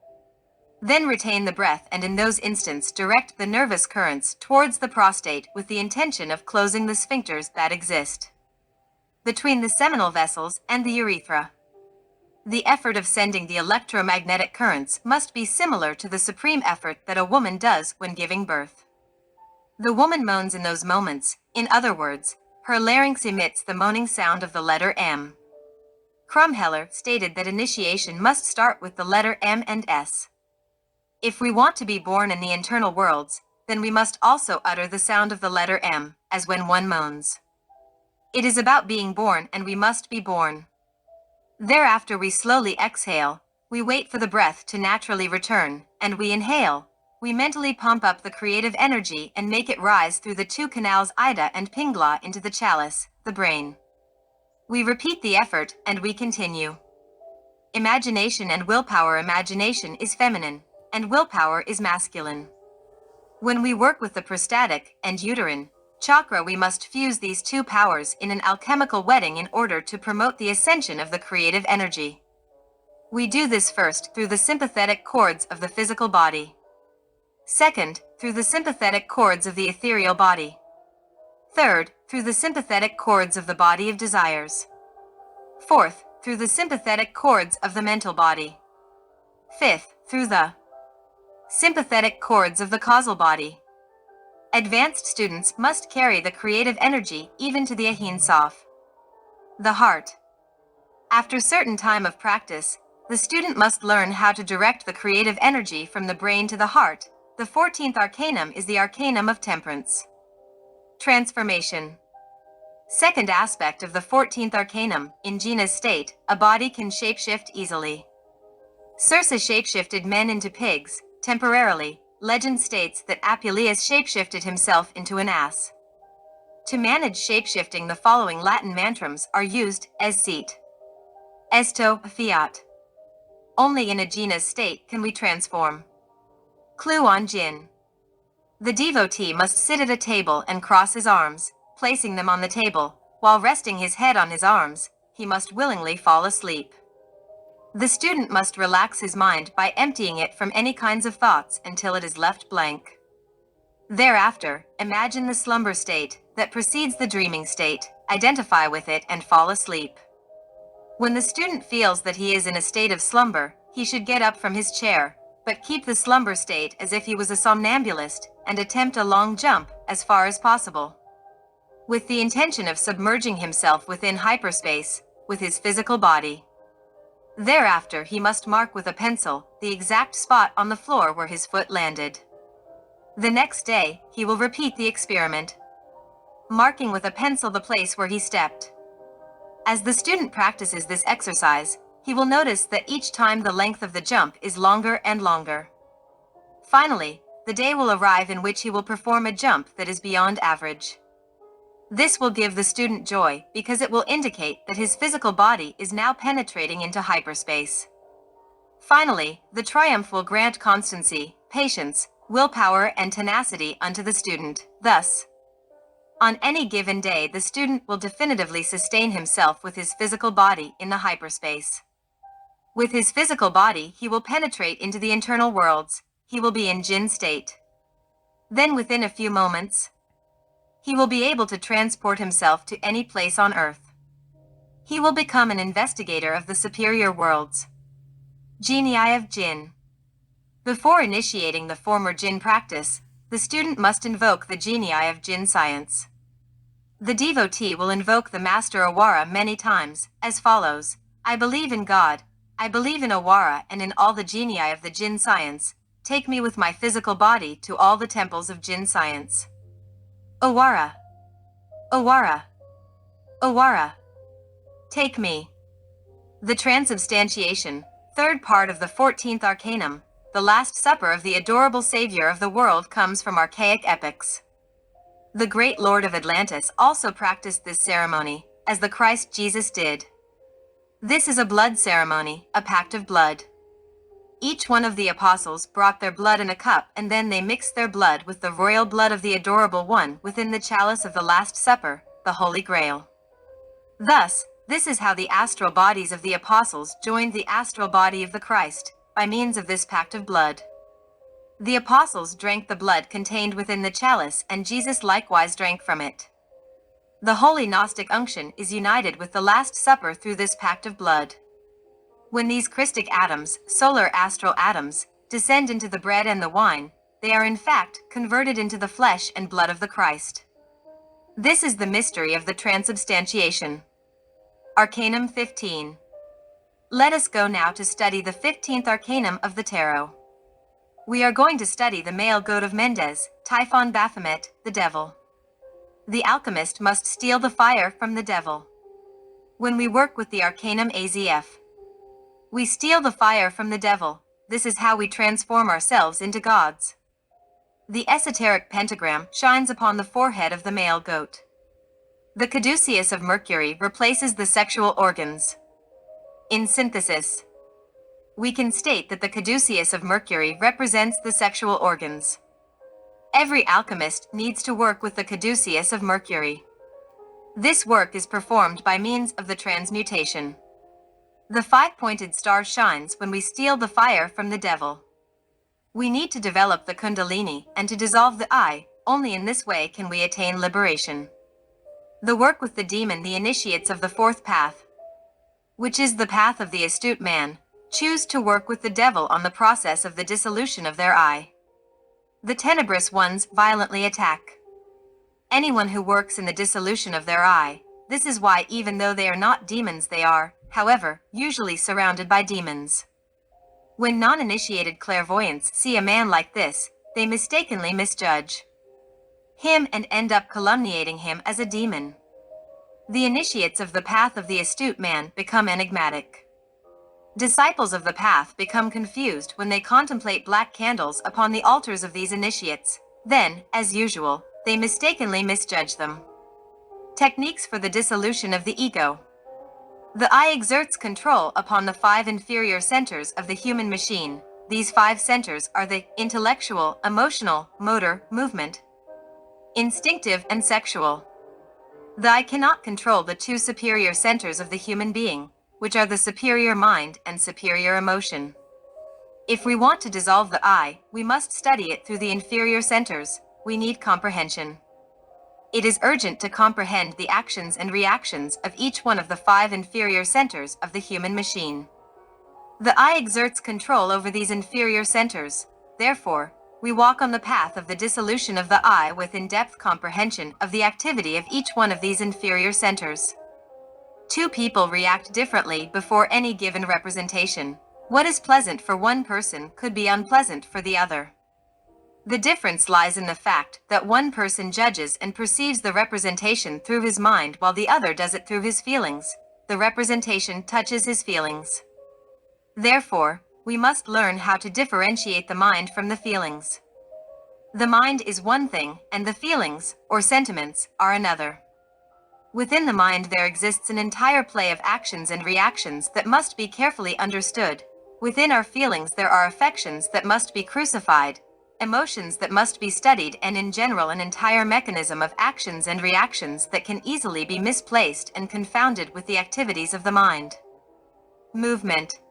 then retain the breath, and in those instants direct the nervous currents towards the prostate with the intention of closing the sphincters that exist between the seminal vessels and the urethra. The effort of sending the electromagnetic currents must be similar to the supreme effort that a woman does when giving birth. The woman moans in those moments, in other words, her larynx emits the moaning sound of the letter M. Krumheller stated that initiation must start with the letter M and S. If we want to be born in the internal worlds, then we must also utter the sound of the letter M, as when one moans. It is about being born, and we must be born. Thereafter we slowly exhale, we wait for the breath to naturally return, and we inhale. We mentally pump up the creative energy and make it rise through the two canals Ida and Pingla into the chalice, the brain. We repeat the effort, and we continue. Imagination and willpower. Imagination is feminine, and willpower is masculine. When we work with the prostatic and uterine chakra, we must fuse these two powers in an alchemical wedding in order to promote the ascension of the creative energy. We do this first through the sympathetic cords of the physical body. Second, through the sympathetic cords of the ethereal body. Third, through the sympathetic cords of the body of desires. Fourth, through the sympathetic cords of the mental body. Fifth, through the sympathetic cords of the causal body. Advanced students must carry the creative energy even to the Ahin Saf, the heart. After certain time of practice, the student must learn how to direct the creative energy from the brain to the heart. The 14th arcanum is the arcanum of temperance. Transformation. Second aspect of the 14th arcanum, in Jina's state, a body can shapeshift easily. Circe shapeshifted men into pigs, temporarily. Legend states that Apuleius shapeshifted himself into an ass. To manage shapeshifting, the following Latin mantras are used: es sit, esto, fiat. Only in a Jina's state can we transform. Clue on Jinn. The devotee must sit at a table and cross his arms, placing them on the table. While resting his head on his arms, he must willingly fall asleep. The student must relax his mind by emptying it from any kinds of thoughts until it is left blank. Thereafter, imagine the slumber state that precedes the dreaming state, identify with it and fall asleep. When the student feels that he is in a state of slumber, he should get up from his chair, but keep the slumber state as if he was a somnambulist, and attempt a long jump as far as possible, with the intention of submerging himself within hyperspace with his physical body. Thereafter he must mark with a pencil the exact spot on the floor where his foot landed. The next day, he will repeat the experiment, marking with a pencil the place where he stepped. As the student practices this exercise, he will notice that each time the length of the jump is longer and longer. Finally, the day will arrive in which he will perform a jump that is beyond average. This will give the student joy because it will indicate that his physical body is now penetrating into hyperspace. Finally, the triumph will grant constancy, patience, willpower, and tenacity unto the student. Thus, on any given day, the student will definitively sustain himself with his physical body in the hyperspace. With his physical body, he will penetrate into the internal worlds. He will be in Jinn state. Then within a few moments, he will be able to transport himself to any place on earth. He will become an investigator of the superior worlds. Genii of Jinn. Before initiating the former Jinn practice, the student must invoke the genii of Jinn science. The devotee will invoke the Master Awara many times, as follows: I believe in God, I believe in Awara and in all the genii of the Jinn science. Take me with my physical body to all the temples of Jinn science. Awara, Awara, Awara. Take me. The transubstantiation, third part of the 14th arcanum, the Last Supper of the adorable Savior of the world, comes from archaic epics. The great Lord of Atlantis also practiced this ceremony, as the Christ Jesus did. This is a blood ceremony, a pact of blood. Each one of the apostles brought their blood in a cup, and then they mixed their blood with the royal blood of the Adorable One within the chalice of the Last Supper, the Holy Grail. Thus, this is how the astral bodies of the apostles joined the astral body of the Christ, by means of this pact of blood. The apostles drank the blood contained within the chalice, and Jesus likewise drank from it. The holy Gnostic unction is united with the Last Supper through this pact of blood. When these Christic atoms, solar astral atoms, descend into the bread and the wine, they are in fact converted into the flesh and blood of the Christ. This is the mystery of the transubstantiation. Arcanum 15. Let us go now to study the 15th arcanum of the tarot. We are going to study the male goat of Mendes, Typhon Baphomet, the devil. The alchemist must steal the fire from the devil. When we work with the Arcanum AZF, we steal the fire from the devil. This is how we transform ourselves into gods. The esoteric pentagram shines upon the forehead of the male goat. The caduceus of Mercury replaces the sexual organs. In synthesis, we can state that the caduceus of Mercury represents the sexual organs. Every alchemist needs to work with the caduceus of Mercury. This work is performed by means of the transmutation. The five-pointed star shines when we steal the fire from the devil. We need to develop the Kundalini and to dissolve the I. Only in this way can we attain liberation. The work with the demon, the initiates of the fourth path, which is the path of the astute man, choose to work with the devil on the process of the dissolution of their I. The tenebrous ones violently attack anyone who works in the dissolution of their I. This is why even though they are not demons, they are, however, usually surrounded by demons. When non-initiated clairvoyants see a man like this, they mistakenly misjudge him and end up calumniating him as a demon. The initiates of the path of the astute man become enigmatic. Disciples of the path become confused when they contemplate black candles upon the altars of these initiates. Then, as usual, they mistakenly misjudge them. Techniques for the dissolution of the ego. The I exerts control upon the five inferior centers of the human machine. These five centers are the intellectual, emotional, motor, movement, instinctive, and sexual. The I cannot control the two superior centers of the human being, which are the superior mind and superior emotion. If we want to dissolve the I, we must study it through the inferior centers. We need comprehension. It is urgent to comprehend the actions and reactions of each one of the five inferior centers of the human machine. The I exerts control over these inferior centers. Therefore, we walk on the path of the dissolution of the I with in-depth comprehension of the activity of each one of these inferior centers. Two people react differently before any given representation. What is pleasant for one person could be unpleasant for the other. The difference lies in the fact that one person judges and perceives the representation through his mind while the other does it through his feelings. The representation touches his feelings. Therefore, we must learn how to differentiate the mind from the feelings. The mind is one thing, and the feelings, or sentiments, are another. Within the mind there exists an entire play of actions and reactions that must be carefully understood. Within our feelings there are affections that must be crucified, emotions that must be studied, and in general an entire mechanism of actions and reactions that can easily be misplaced and confounded with the activities of the mind. Movement.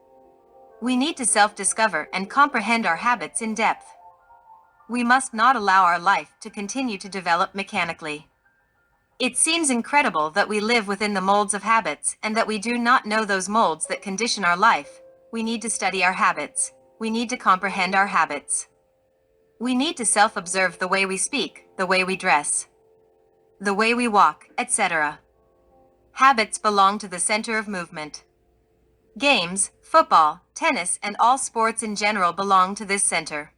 We need to self-discover and comprehend our habits in depth. We must not allow our life to continue to develop mechanically. It seems incredible that we live within the molds of habits and that we do not know those molds that condition our life. We need to study our habits. We need to comprehend our habits. We need to self-observe the way we speak, the way we dress, the way we walk, etc. Habits belong to the center of movement. Games, football, tennis, and all sports in general belong to this center.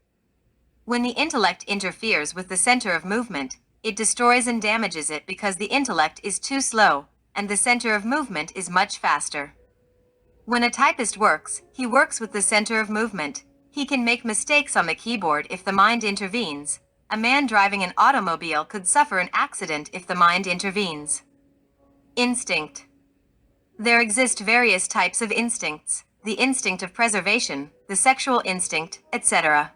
When the intellect interferes with the center of movement, it destroys and damages it because the intellect is too slow, and the center of movement is much faster. When a typist works, he works with the center of movement. He can make mistakes on the keyboard if the mind intervenes. A man driving an automobile could suffer an accident if the mind intervenes. Instinct. There exist various types of instincts: the instinct of preservation, the sexual instinct, etc.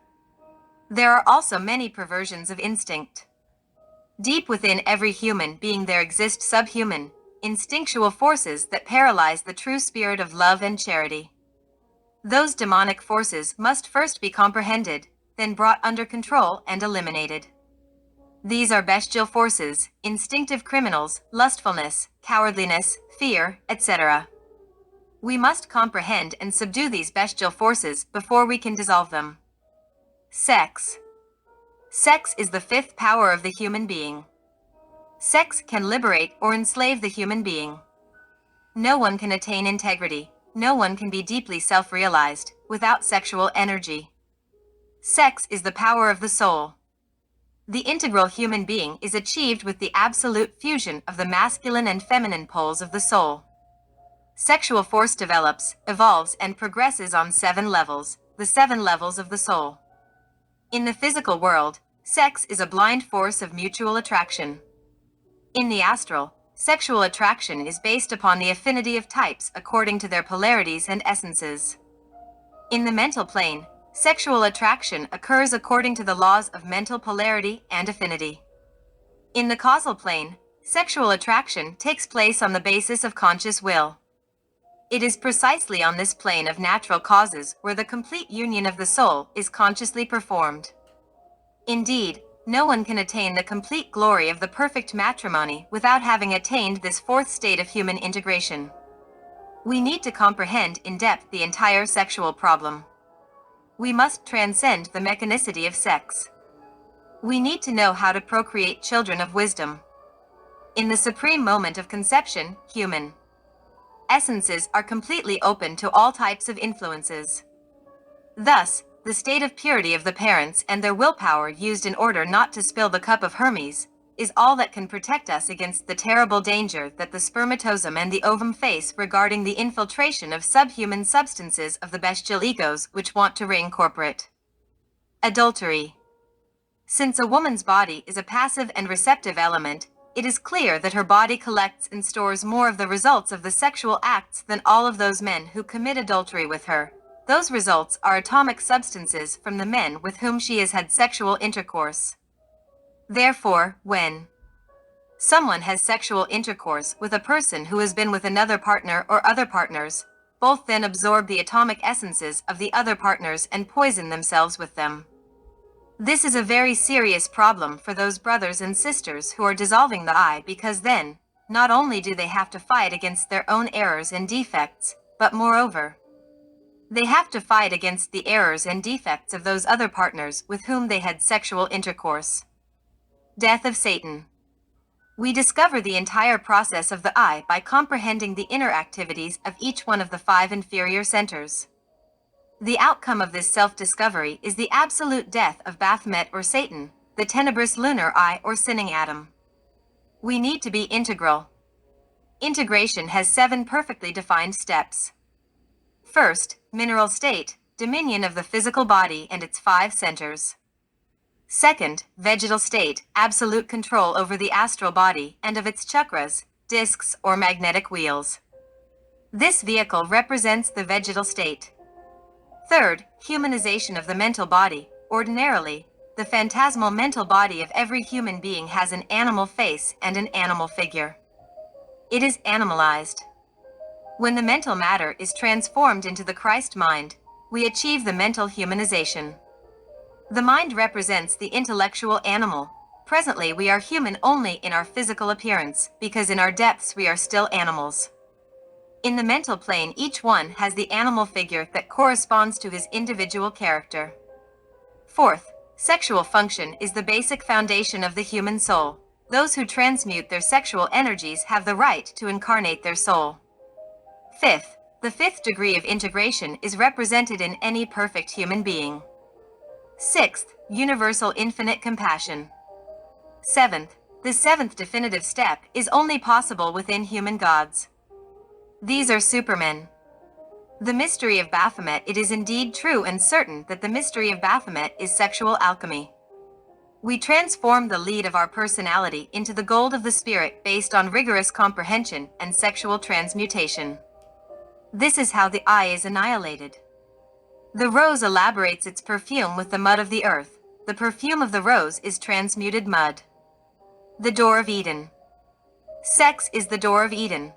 There are also many perversions of instinct. Deep within every human being there exist subhuman, instinctual forces that paralyze the true spirit of love and charity. Those demonic forces must first be comprehended, then brought under control and eliminated. These are bestial forces, instinctive criminals, lustfulness, cowardliness, fear, etc. We must comprehend and subdue these bestial forces before we can dissolve them. Sex. Sex is the fifth power of the human being. Sex can liberate or enslave the human being. No one can attain integrity. No one can be deeply self-realized without sexual energy. Sex is the power of the soul. The integral human being is achieved with the absolute fusion of the masculine and feminine poles of the soul. Sexual force develops, evolves, and progresses on 7 levels, the 7 levels of the soul. In the physical world, sex is a blind force of mutual attraction. In the astral, sexual attraction is based upon the affinity of types according to their polarities and essences. In the mental plane, sexual attraction occurs according to the laws of mental polarity and affinity. In the causal plane, sexual attraction takes place on the basis of conscious will. It is precisely on this plane of natural causes where the complete union of the soul is consciously performed. Indeed, no one can attain the complete glory of the perfect matrimony without having attained this fourth state of human integration. We need to comprehend in depth the entire sexual problem. We must transcend the mechanicity of sex. We need to know how to procreate children of wisdom. In the supreme moment of conception, human essences are completely open to all types of influences. Thus, the state of purity of the parents and their willpower used in order not to spill the cup of Hermes is all that can protect us against the terrible danger that the spermatozoon and the ovum face regarding the infiltration of subhuman substances of the bestial egos which want to reign corporate. Adultery. Since a woman's body is a passive and receptive element, it is clear that her body collects and stores more of the results of the sexual acts than all of those men who commit adultery with her. Those results are atomic substances from the men with whom she has had sexual intercourse. Therefore, when someone has sexual intercourse with a person who has been with another partner or other partners, both then absorb the atomic essences of the other partners and poison themselves with them. This is a very serious problem for those brothers and sisters who are dissolving the I, because then, not only do they have to fight against their own errors and defects, but moreover, they have to fight against the errors and defects of those other partners with whom they had sexual intercourse. Death of Satan. We discover the entire process of the I by comprehending the inner activities of each one of the 5 inferior centers. The outcome of this self-discovery is the absolute death of Baphomet or Satan, the tenebrous lunar I or sinning atom. We need to be integral. Integration has 7 perfectly defined steps. First, mineral state, dominion of the physical body and its 5 centers. Second, vegetal state, absolute control over the astral body and of its chakras, discs or magnetic wheels. This vehicle represents the vegetal state. Third, humanization of the mental body. Ordinarily, the phantasmal mental body of every human being has an animal face and an animal figure. It is animalized. When the mental matter is transformed into the Christ mind, we achieve the mental humanization. The mind represents the intellectual animal. Presently we are human only in our physical appearance, because in our depths we are still animals. In the mental plane, each one has the animal figure that corresponds to his individual character. Fourth, sexual function is the basic foundation of the human soul. Those who transmute their sexual energies have the right to incarnate their soul. Fifth, the 5th degree of integration is represented in any perfect human being. Sixth, universal infinite compassion. Seventh, the 7th definitive step is only possible within human gods. These are supermen. The mystery of Baphomet. It is indeed true and certain that the mystery of Baphomet is sexual alchemy. We transform the lead of our personality into the gold of the spirit based on rigorous comprehension and sexual transmutation. This is how the I is annihilated. The rose elaborates its perfume with the mud of the earth. The perfume of the rose is transmuted mud. The door of Eden. Sex is the door of Eden.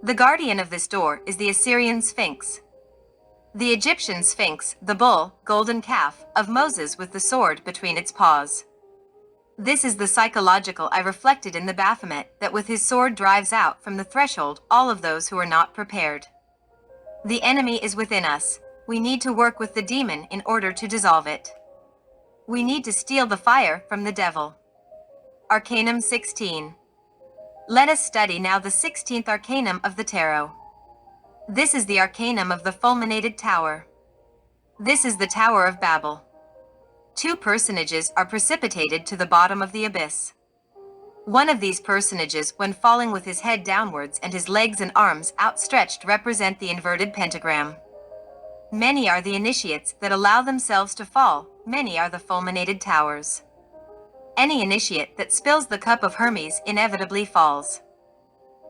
The guardian of this door is the Assyrian Sphinx. The Egyptian Sphinx, the bull, golden calf, of Moses with the sword between its paws. This is the psychological I reflected in the Baphomet that with his sword drives out from the threshold all of those who are not prepared. The enemy is within us. We need to work with the demon in order to dissolve it. We need to steal the fire from the devil. Arcanum 16. Let us study now the 16th Arcanum of the Tarot. This is the Arcanum of the Fulminated Tower. This is the Tower of Babel. Two personages are precipitated to the bottom of the abyss. One of these personages, when falling with his head downwards and his legs and arms outstretched, represent the inverted pentagram. Many are the initiates that allow themselves to fall, many are the fulminated towers. Any initiate that spills the cup of Hermes inevitably falls.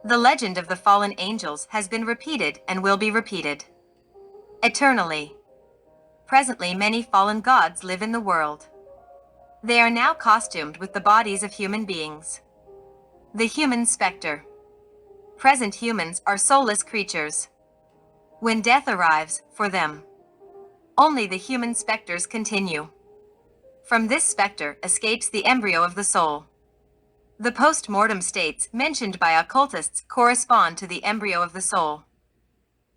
The legend of the fallen angels has been repeated and will be repeated eternally. Presently many fallen gods live in the world. They are now costumed with the bodies of human beings. The human specter. Present humans are soulless creatures. When death arrives, for them, only the human specters continue. From this specter escapes the embryo of the soul. The post-mortem states mentioned by occultists correspond to the embryo of the soul.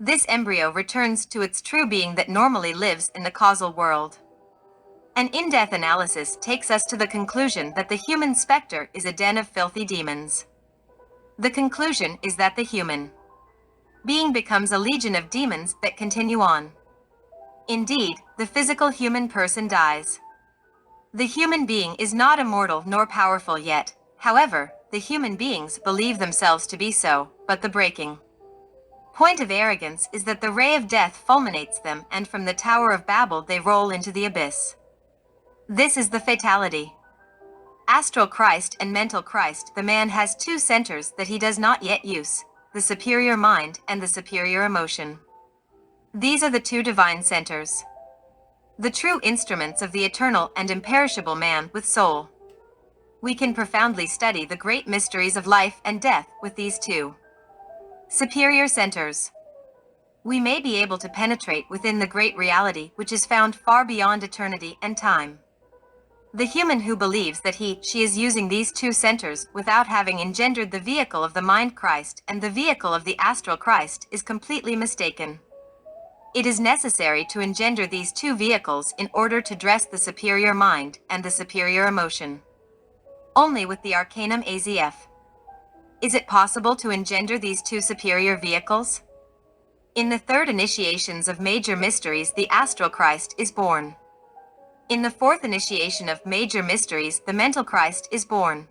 This embryo returns to its true being that normally lives in the causal world. An in-depth analysis takes us to the conclusion that the human specter is a den of filthy demons. The conclusion is that the human being becomes a legion of demons that continue on. Indeed, the physical human person dies. The human being is not immortal nor powerful yet. However, the human beings believe themselves to be so, but the breaking point of arrogance is that the ray of death fulminates them, and from the Tower of Babel they roll into the abyss. This is the fatality. Astral Christ and mental Christ. The man has two centers that he does not yet use, the superior mind and the superior emotion. These are the two divine centers, the true instruments of the eternal and imperishable man with soul. We can profoundly study the great mysteries of life and death with these two superior centers. We may be able to penetrate within the great reality which is found far beyond eternity and time. The human who believes that she is using these two centers without having engendered the vehicle of the mind Christ and the vehicle of the astral Christ is completely mistaken. It is necessary to engender these two vehicles in order to dress the superior mind and the superior emotion. Only with the Arcanum AZF is it possible to engender these two superior vehicles. In the third initiations of major mysteries, the astral Christ is born. In the fourth initiation of major mysteries, the mental Christ is born.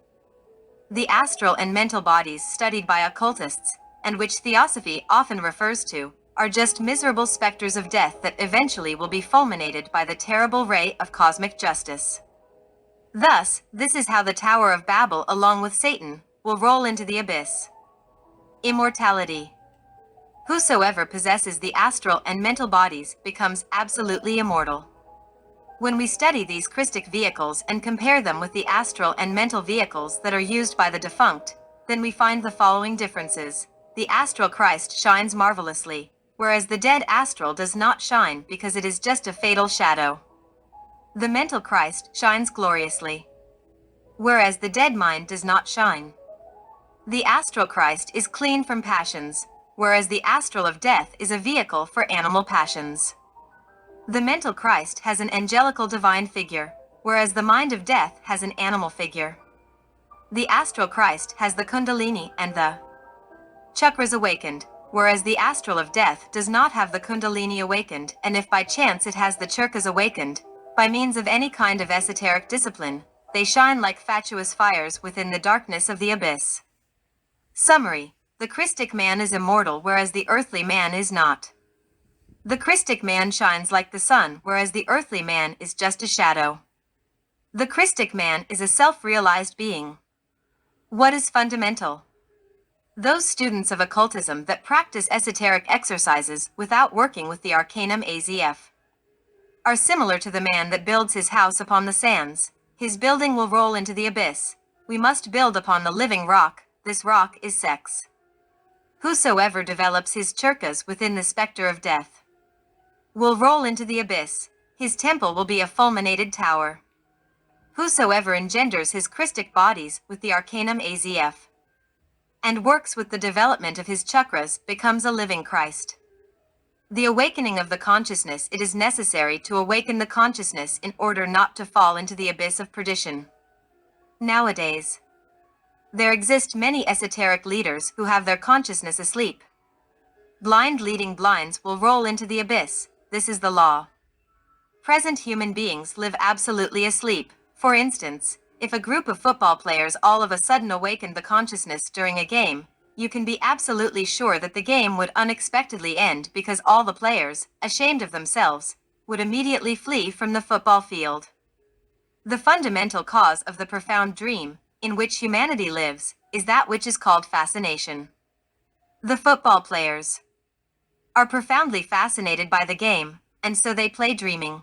The astral and mental bodies studied by occultists, and which Theosophy often refers to, are just miserable specters of death that eventually will be fulminated by the terrible ray of cosmic justice. Thus, this is how the Tower of Babel, along with Satan, will roll into the abyss. Immortality. Whosoever possesses the astral and mental bodies becomes absolutely immortal. When we study these Christic vehicles and compare them with the astral and mental vehicles that are used by the defunct, then we find the following differences. The astral Christ shines marvelously, whereas the dead astral does not shine because it is just a fatal shadow. The mental Christ shines gloriously, whereas the dead mind does not shine. The astral Christ is clean from passions, whereas the astral of death is a vehicle for animal passions. The mental Christ has an angelical divine figure, whereas the mind of death has an animal figure. The astral Christ has the Kundalini and the chakras awakened, whereas the astral of death does not have the Kundalini awakened, and if by chance it has the chakras awakened, by means of any kind of esoteric discipline, they shine like fatuous fires within the darkness of the abyss. Summary: the Christic man is immortal, whereas the earthly man is not. The Christic man shines like the sun, whereas the earthly man is just a shadow. The Christic man is a self-realized being. What is fundamental? Those students of occultism that practice esoteric exercises without working with the Arcanum AZF are similar to the man that builds his house upon the sands. His building will roll into the abyss. We must build upon the living rock. This rock is sex. Whosoever develops his churkas within the specter of death will roll into the abyss. His temple will be a fulminated tower. Whosoever engenders his Christic bodies with the Arcanum AZF and works with the development of his chakras becomes a living Christ. The awakening of the consciousness. It is necessary to awaken the consciousness in order not to fall into the abyss of perdition. Nowadays, there exist many esoteric leaders who have their consciousness asleep. Blind leading blinds will roll into the abyss. This is the law. present human beings live absolutely asleep. For instance, if a group of football players all of a sudden awakened the consciousness during a game, you can be absolutely sure that the game would unexpectedly end because all the players, ashamed of themselves, would immediately flee from the football field. The fundamental cause of the profound dream, in which humanity lives, is that which is called fascination. The football players are profoundly fascinated by the game, and so they play dreaming.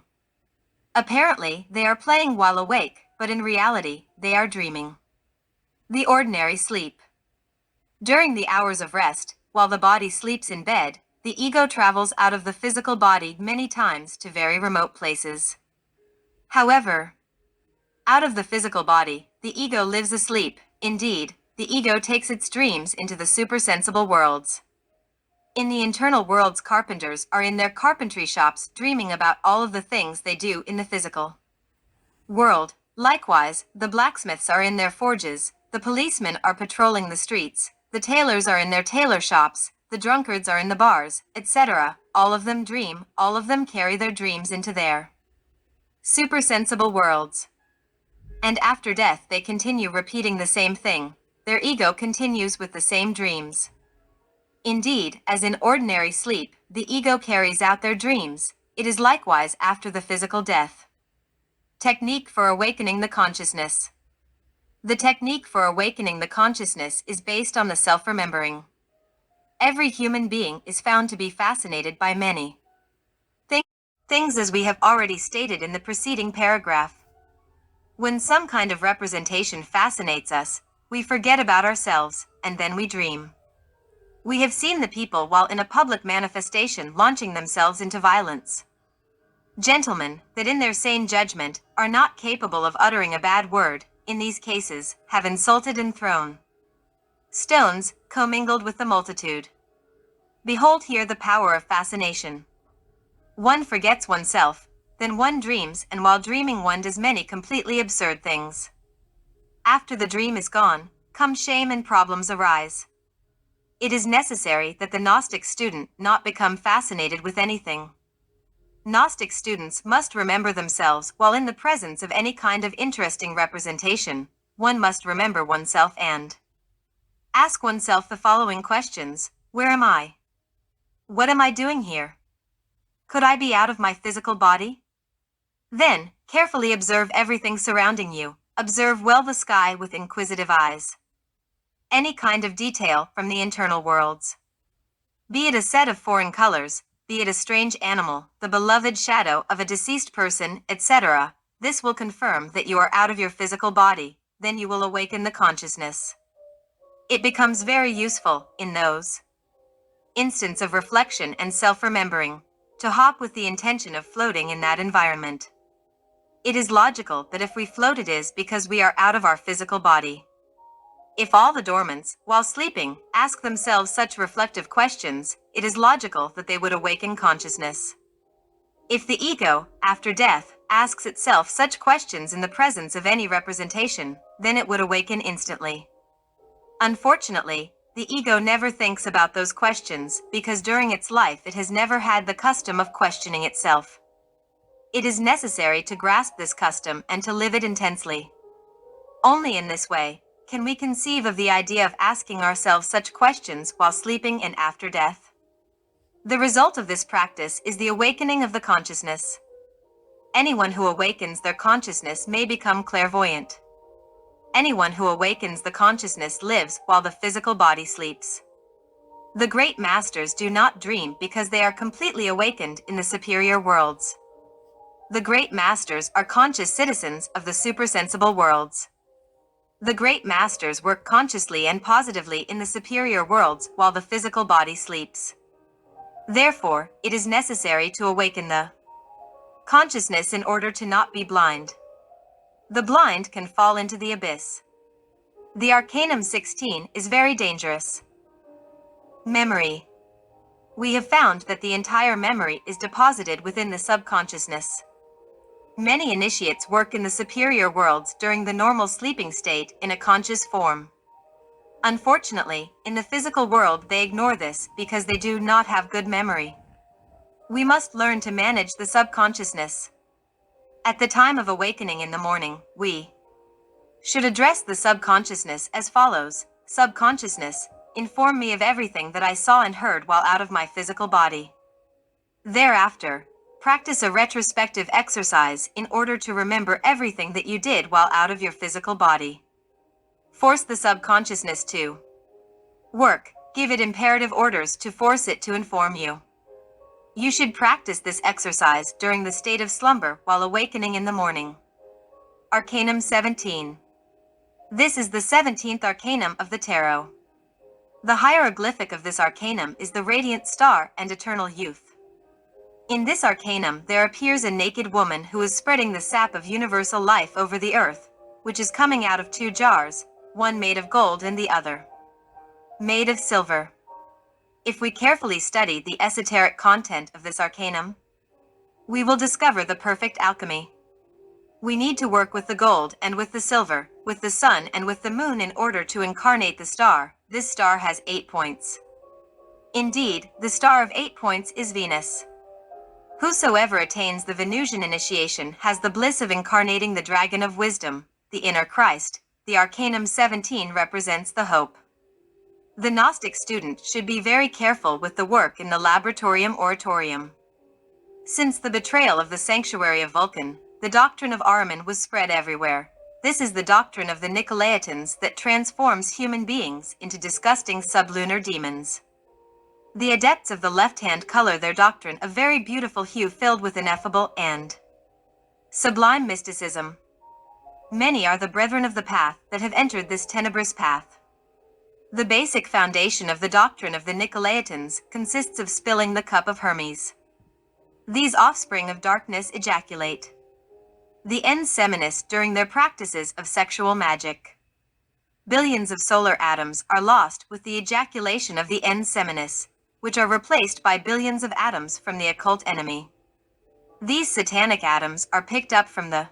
Apparently, they are playing while awake, but in reality, they are dreaming. The ordinary sleep. During the hours of rest, while the body sleeps in bed, the ego travels out of the physical body many times to very remote places. However, out of the physical body, the ego lives asleep. Indeed, the ego takes its dreams into the supersensible worlds. In the internal worlds, carpenters are in their carpentry shops dreaming about all of the things they do in the physical world. Likewise, the blacksmiths are in their forges, the policemen are patrolling the streets, the tailors are in their tailor shops, the drunkards are in the bars, etc. All of them dream, all of them carry their dreams into their supersensible worlds. And after death they continue repeating the same thing. Their ego continues with the same dreams. Indeed, as in ordinary sleep, the ego carries out their dreams. It is likewise after the physical death. Technique for awakening the consciousness. The technique for awakening the consciousness is based on the self-remembering. Every human being is found to be fascinated by many things, as we have already stated in the preceding paragraph. When some kind of representation fascinates us, we forget about ourselves, and then we dream. We have seen the people while in a public manifestation launching themselves into violence. Gentlemen, that in their sane judgment, are not capable of uttering a bad word, in these cases, have insulted and thrown stones, commingled with the multitude. Behold here the power of fascination. One forgets oneself, then one dreams, and while dreaming one does many completely absurd things. After the dream is gone, come shame and problems arise. It is necessary that the Gnostic student not become fascinated with anything. Gnostic students must remember themselves while in the presence of any kind of interesting representation. One must remember oneself and ask oneself the following questions. Where am I? What am I doing here? Could I be out of my physical body? Then, carefully observe everything surrounding you. Observe well the sky with inquisitive eyes. Any kind of detail from the internal worlds. Be it a set of foreign colors, be it a strange animal, the beloved shadow of a deceased person, etc., this will confirm that you are out of your physical body. Then you will awaken the consciousness. It becomes very useful, in those instants of reflection and self-remembering, to hop with the intention of floating in that environment. It is logical that if we float, it is because we are out of our physical body. If all the dormants, while sleeping, ask themselves such reflective questions, it is logical that they would awaken consciousness. If the ego, after death, asks itself such questions in the presence of any representation, then it would awaken instantly. Unfortunately, the ego never thinks about those questions because during its life it has never had the custom of questioning itself. It is necessary to grasp this custom and to live it intensely. Only in this way can we conceive of the idea of asking ourselves such questions while sleeping and after death. The result of this practice is the awakening of the consciousness. Anyone who awakens their consciousness may become clairvoyant. Anyone who awakens the consciousness lives while the physical body sleeps. The great masters do not dream because they are completely awakened in the superior worlds. The great masters are conscious citizens of the supersensible worlds. The great masters work consciously and positively in the superior worlds while the physical body sleeps. Therefore, it is necessary to awaken the consciousness in order to not be blind. The blind can fall into the abyss. The Arcanum 16 is very dangerous. Memory. We have found that the entire memory is deposited within the subconsciousness. Many initiates work in the superior worlds during the normal sleeping state in a conscious form. Unfortunately, in the physical world they ignore this because they do not have good memory. We must learn to manage the subconsciousness. At the time of awakening in the morning, we should address the subconsciousness as follows: Subconsciousness, inform me of everything that I saw and heard while out of my physical body. Thereafter, practice a retrospective exercise in order to remember everything that you did while out of your physical body. Force the subconsciousness to work. Give it imperative orders to force it to inform you. You should practice this exercise during the state of slumber while awakening in the morning. Arcanum 17. This is the 17th arcanum of the tarot. The hieroglyphic of this arcanum is the radiant star and eternal youth. In this arcanum there appears a naked woman who is spreading the sap of universal life over the earth, which is coming out of two jars, one made of gold and the other made of silver. If we carefully study the esoteric content of this arcanum, we will discover the perfect alchemy. We need to work with the gold and with the silver, with the sun and with the moon in order to incarnate the star. This star has 8 points. Indeed, the star of 8 points is Venus. Whosoever attains the Venusian initiation has the bliss of incarnating the dragon of wisdom, the inner Christ. The Arcanum 17 represents the hope. The Gnostic student should be very careful with the work in the Laboratorium Oratorium. Since the betrayal of the sanctuary of Vulcan, the doctrine of Ahriman was spread everywhere. This is the doctrine of the Nicolaitans that transforms human beings into disgusting sublunar demons. The adepts of the left hand color their doctrine a very beautiful hue filled with ineffable and sublime mysticism. Many are the brethren of the path that have entered this tenebrous path. The basic foundation of the doctrine of the Nicolaitans consists of spilling the cup of Hermes. These offspring of darkness ejaculate the ens seminis during their practices of sexual magic. Billions of solar atoms are lost with the ejaculation of the ens seminis, which are replaced by billions of atoms from the occult enemy. These satanic atoms are picked up from the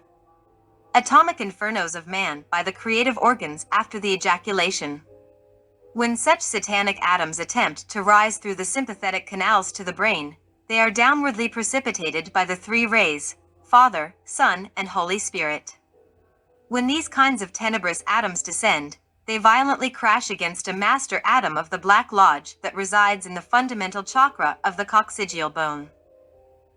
atomic infernos of man by the creative organs after the ejaculation. When such satanic atoms attempt to rise through the sympathetic canals to the brain, they are downwardly precipitated by the three rays, Father, Son, and Holy Spirit. When these kinds of tenebrous atoms descend, they violently crash against a master atom of the Black Lodge that resides in the fundamental chakra of the coccygeal bone.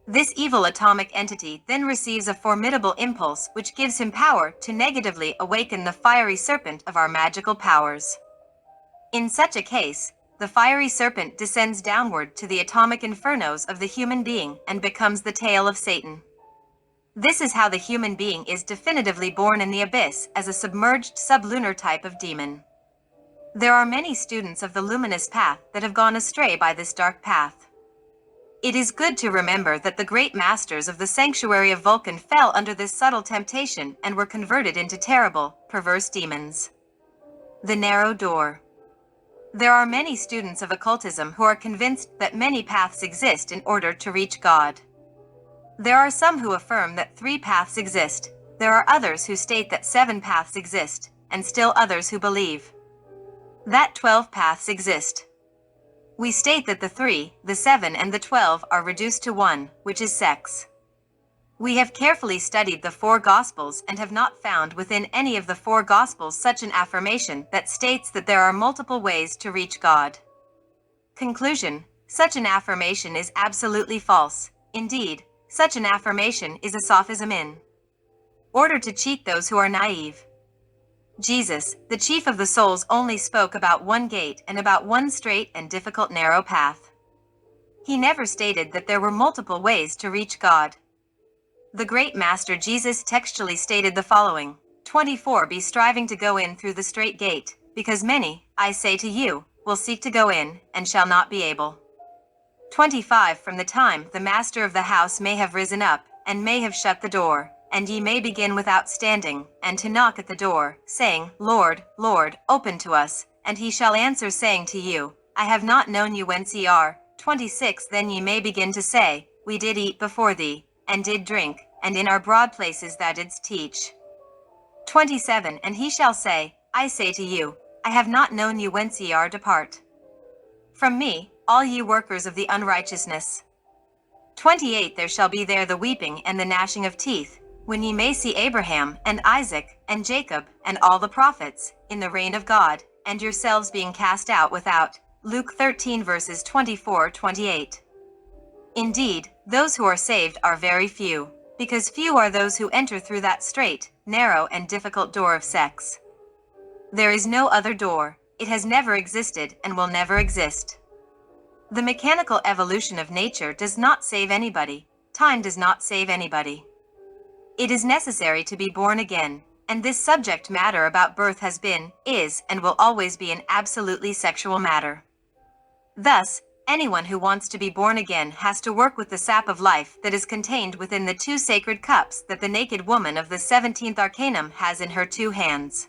This evil atomic entity then receives a formidable impulse which gives him power to negatively awaken the fiery serpent of our magical powers. In such a case, the fiery serpent descends downward to the atomic infernos of the human being and becomes the tail of Satan. This is how the human being is definitively born in the abyss as a submerged sublunar type of demon. There are many students of the luminous path that have gone astray by this dark path. It is good to remember that the great masters of the sanctuary of Vulcan fell under this subtle temptation and were converted into terrible, perverse demons. The narrow door. There are many students of occultism who are convinced that many paths exist in order to reach God. There are some who affirm that 3 paths exist, there are others who state that 7 paths exist, and still others who believe that 12 paths exist. We state that the 3, the 7, and the 12 are reduced to 1, which is sex. We have carefully studied the 4 Gospels and have not found within any of the 4 Gospels such an affirmation that states that there are multiple ways to reach God. Conclusion: such an affirmation is absolutely false. Indeed, such an affirmation is a sophism in order to cheat those who are naive. Jesus, the chief of the souls, only spoke about one gate and about one straight and difficult narrow path. He never stated that there were multiple ways to reach God. The great Master Jesus textually stated the following: 24 Be striving to go in through the straight gate, because many, I say to you, will seek to go in, and shall not be able. 25 From the time the master of the house may have risen up, and may have shut the door, and ye may begin without standing, and to knock at the door, saying, Lord, Lord, open to us, and he shall answer saying to you, I have not known you whence ye are. 26 Then ye may begin to say, We did eat before thee, and did drink, and in our broad places thou didst teach. 27 And he shall say, I say to you, I have not known you whence ye are, depart from me, all ye workers of the unrighteousness. 28 There shall be there the weeping and the gnashing of teeth. when ye may see Abraham, and Isaac, and Jacob, and all the prophets, in the reign of God, and yourselves being cast out without. Luke 13 verses 24-28. Indeed, those who are saved are very few, because few are those who enter through that straight, narrow and difficult door of sex. There is no other door, it has never existed and will never exist. The mechanical evolution of nature does not save anybody, time does not save anybody. It is necessary to be born again, and this subject matter about birth has been, is, and will always be an absolutely sexual matter. Thus, anyone who wants to be born again has to work with the sap of life that is contained within the two sacred cups that the naked woman of the 17th Arcanum has in her two hands.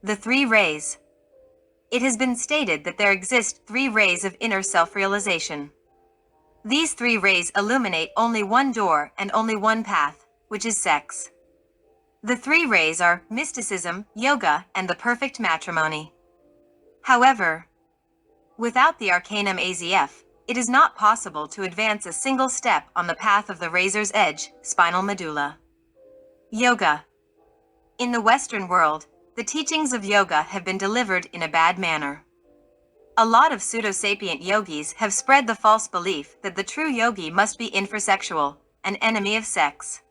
The three rays. It has been stated that there exist three rays of inner self-realization. These three rays illuminate only one door and only one path, which is sex. The three rays are mysticism, yoga, and the perfect matrimony. However, without the Arcanum AZF, it is not possible to advance a single step on the path of the razor's edge, spinal medulla. Yoga. In the Western world, the teachings of yoga have been delivered in a bad manner. A lot of pseudo-sapient yogis have spread the false belief that the true yogi must be infrasexual, an enemy of sex.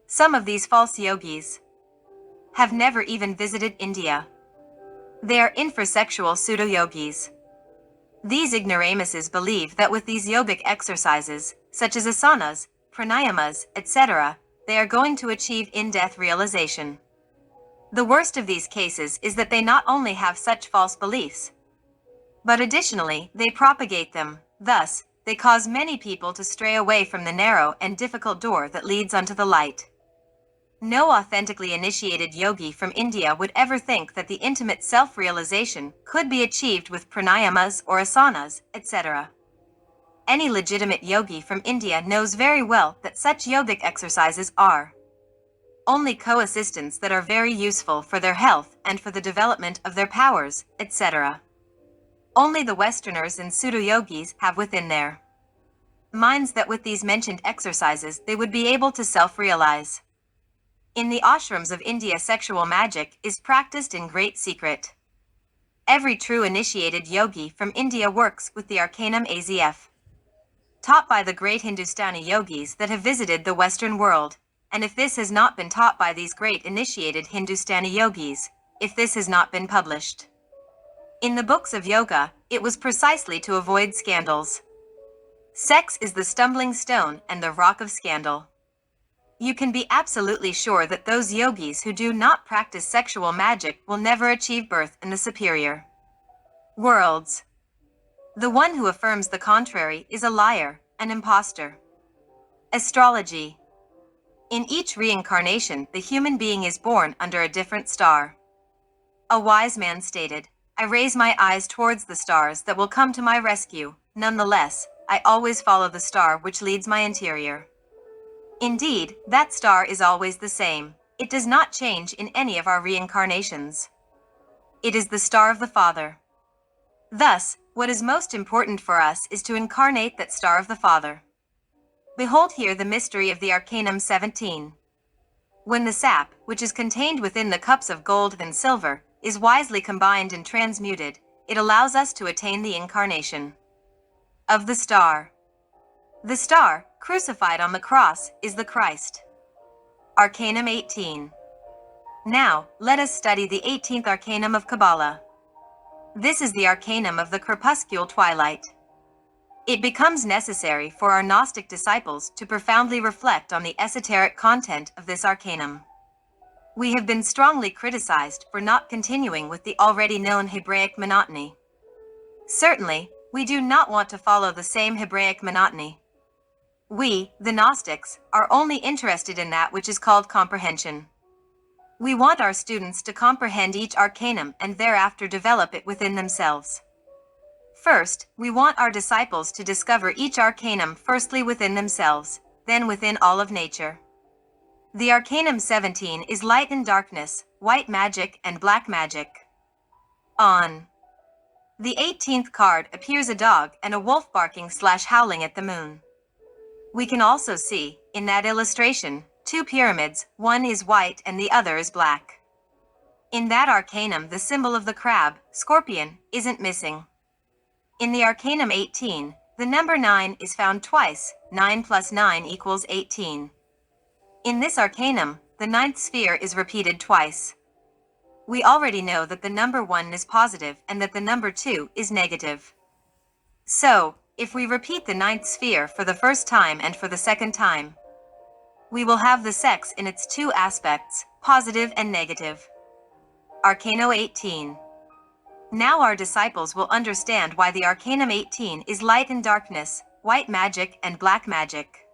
Some of these false yogis have never even visited India. They are infrasexual pseudo-yogis. These ignoramuses believe that with these yogic exercises, such as asanas, pranayamas, etc., they are going to achieve in-death realization. The worst of these cases is that they not only have such false beliefs, but additionally, they propagate them. Thus, they cause many people to stray away from the narrow and difficult door that leads unto the light. No authentically initiated yogi from India would ever think that the intimate self-realization could be achieved with pranayamas or asanas, etc. Any legitimate yogi from India knows very well that such yogic exercises are only co-assistants that are very useful for their health and for the development of their powers, etc. Only the Westerners and pseudo-yogis have within their minds that with these mentioned exercises they would be able to self-realize. In the ashrams of India, sexual magic is practiced in great secret. Every true initiated yogi from India works with the Arcanum AZF, taught by the great Hindustani yogis that have visited the Western world, and if this has not been taught by these great initiated Hindustani yogis, if this has not been published in the books of yoga, it was precisely to avoid scandals. Sex is the stumbling stone and the rock of scandal. You can be absolutely sure that those yogis who do not practice sexual magic will never achieve birth in the superior worlds. The one who affirms the contrary is a liar, an impostor. Astrology. In each reincarnation, the human being is born under a different star. A wise man stated, "I raise my eyes towards the stars that will come to my rescue. Nonetheless, I always follow the star which leads my interior." Indeed, that star is always the same. It does not change in any of our reincarnations. It is the star of the Father. Thus, what is most important for us is to incarnate that star of the Father. Behold here the mystery of the Arcanum 17. When the sap, which is contained within the cups of gold and silver, is wisely combined and transmuted, it allows us to attain the incarnation of the star. The star, crucified on the cross, is the Christ. Arcanum 18. Now, let us study the 18th Arcanum of Kabbalah. This is the Arcanum of the crepuscular twilight. It becomes necessary for our Gnostic disciples to profoundly reflect on the esoteric content of this Arcanum. We have been strongly criticized for not continuing with the already known Hebraic monotony. Certainly, we do not want to follow the same Hebraic monotony. We, the Gnostics, are only interested in that which is called comprehension. We want our students to comprehend each arcanum and thereafter develop it within themselves. First, we want our disciples to discover each arcanum firstly within themselves, then within all of nature. The Arcanum 17 is light and darkness, white magic and black magic. On the 18th card appears a dog and a wolf barking/howling at the moon. We can also see, in that illustration, two pyramids, one is white and the other is black. In that arcanum, the symbol of the crab, scorpion, isn't missing. In the arcanum 18, the number 9 is found twice, 9 plus 9 equals 18. In this arcanum, the ninth sphere is repeated twice. We already know that the number 1 is positive and that the number 2 is negative. So, if we repeat the ninth sphere for the first time and for the second time, we will have the sex in its two aspects, positive and negative. Arcano 18. Now our disciples will understand why the Arcanum 18 is light and darkness, white magic and black magic.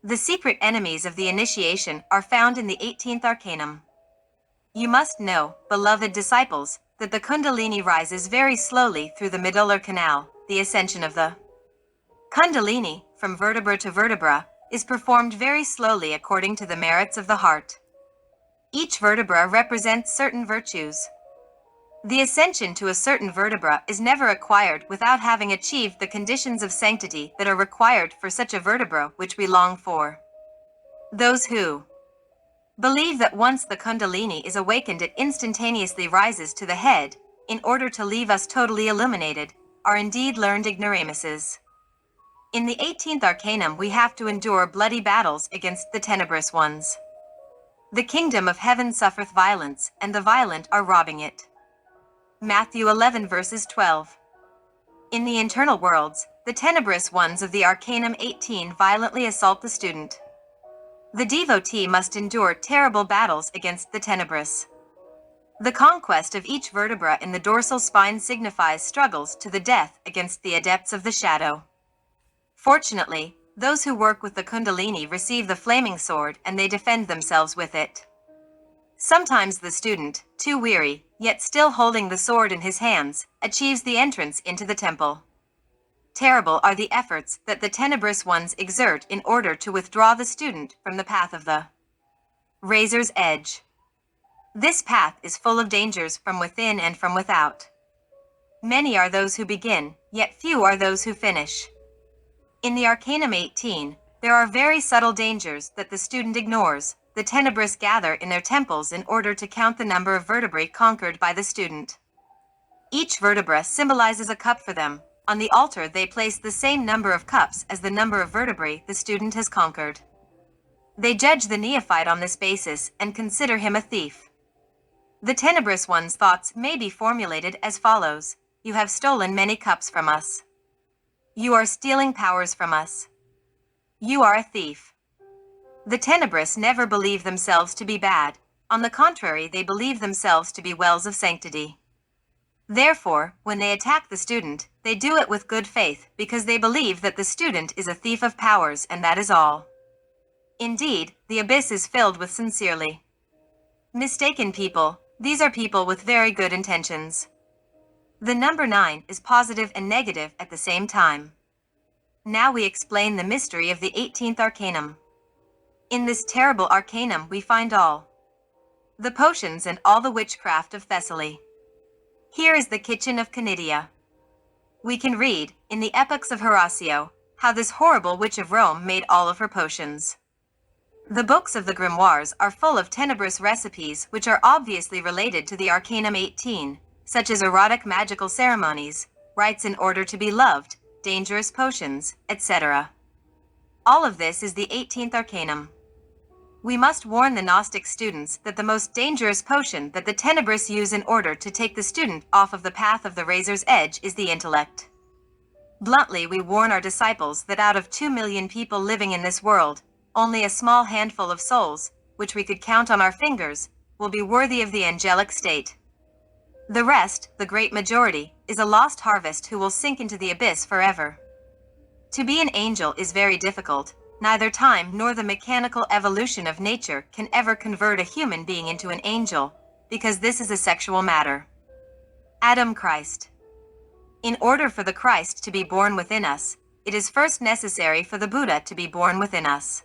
The secret enemies of the initiation are found in the 18th Arcanum. You must know, beloved disciples, that the Kundalini rises very slowly through the medullary canal. The ascension of the Kundalini, from vertebra to vertebra, is performed very slowly according to the merits of the heart. Each vertebra represents certain virtues. The ascension to a certain vertebra is never acquired without having achieved the conditions of sanctity that are required for such a vertebra which we long for. Those who believe that once the Kundalini is awakened it instantaneously rises to the head, in order to leave us totally illuminated, are indeed learned ignoramuses. In the 18th Arcanum we have to endure bloody battles against the tenebrous ones. The kingdom of heaven suffereth violence, and the violent are robbing it. Matthew 11 verses 12. In the internal worlds, the tenebrous ones of the Arcanum 18 violently assault the student. The devotee must endure terrible battles against the tenebrous. The conquest of each vertebra in the dorsal spine signifies struggles to the death against the adepts of the shadow. Fortunately, those who work with the Kundalini receive the flaming sword and they defend themselves with it. Sometimes the student, too weary, yet still holding the sword in his hands, achieves the entrance into the temple. Terrible are the efforts that the tenebrous ones exert in order to withdraw the student from the path of the razor's edge. This path is full of dangers from within and from without. Many are those who begin, yet few are those who finish. In the Arcanum 18, there are very subtle dangers that the student ignores. The tenebrous gather in their temples in order to count the number of vertebrae conquered by the student. Each vertebra symbolizes a cup for them. On the altar they place the same number of cups as the number of vertebrae the student has conquered. They judge the neophyte on this basis and consider him a thief. The tenebrous one's thoughts may be formulated as follows: You have stolen many cups from us. You are stealing powers from us. You are a thief. The tenebrous never believe themselves to be bad. On the contrary, they believe themselves to be wells of sanctity. Therefore, when they attack the student, they do it with good faith, because they believe that the student is a thief of powers, and that is all. Indeed, the abyss is filled with sincerely mistaken people. These are people with very good intentions. The number 9 is positive and negative at the same time. Now we explain the mystery of the 18th Arcanum. In this terrible arcanum we find all the potions and all the witchcraft of Thessaly. Here is the kitchen of Canidia. We can read, in the epics of Horatio, how this horrible witch of Rome made all of her potions. The books of the grimoires are full of tenebrous recipes which are obviously related to the Arcanum 18, such as erotic magical ceremonies, rites in order to be loved, dangerous potions, etc. All of this is the 18th Arcanum. We must warn the Gnostic students that the most dangerous potion that the tenebrous use in order to take the student off of the path of the razor's edge is the intellect. Bluntly, we warn our disciples that out of 2 million people living in this world, only a small handful of souls, which we could count on our fingers, will be worthy of the angelic state. The rest, the great majority, is a lost harvest who will sink into the abyss forever. To be an angel is very difficult. Neither time nor the mechanical evolution of nature can ever convert a human being into an angel, because this is a sexual matter. Adam Christ. In order for the Christ to be born within us, it is first necessary for the Buddha to be born within us.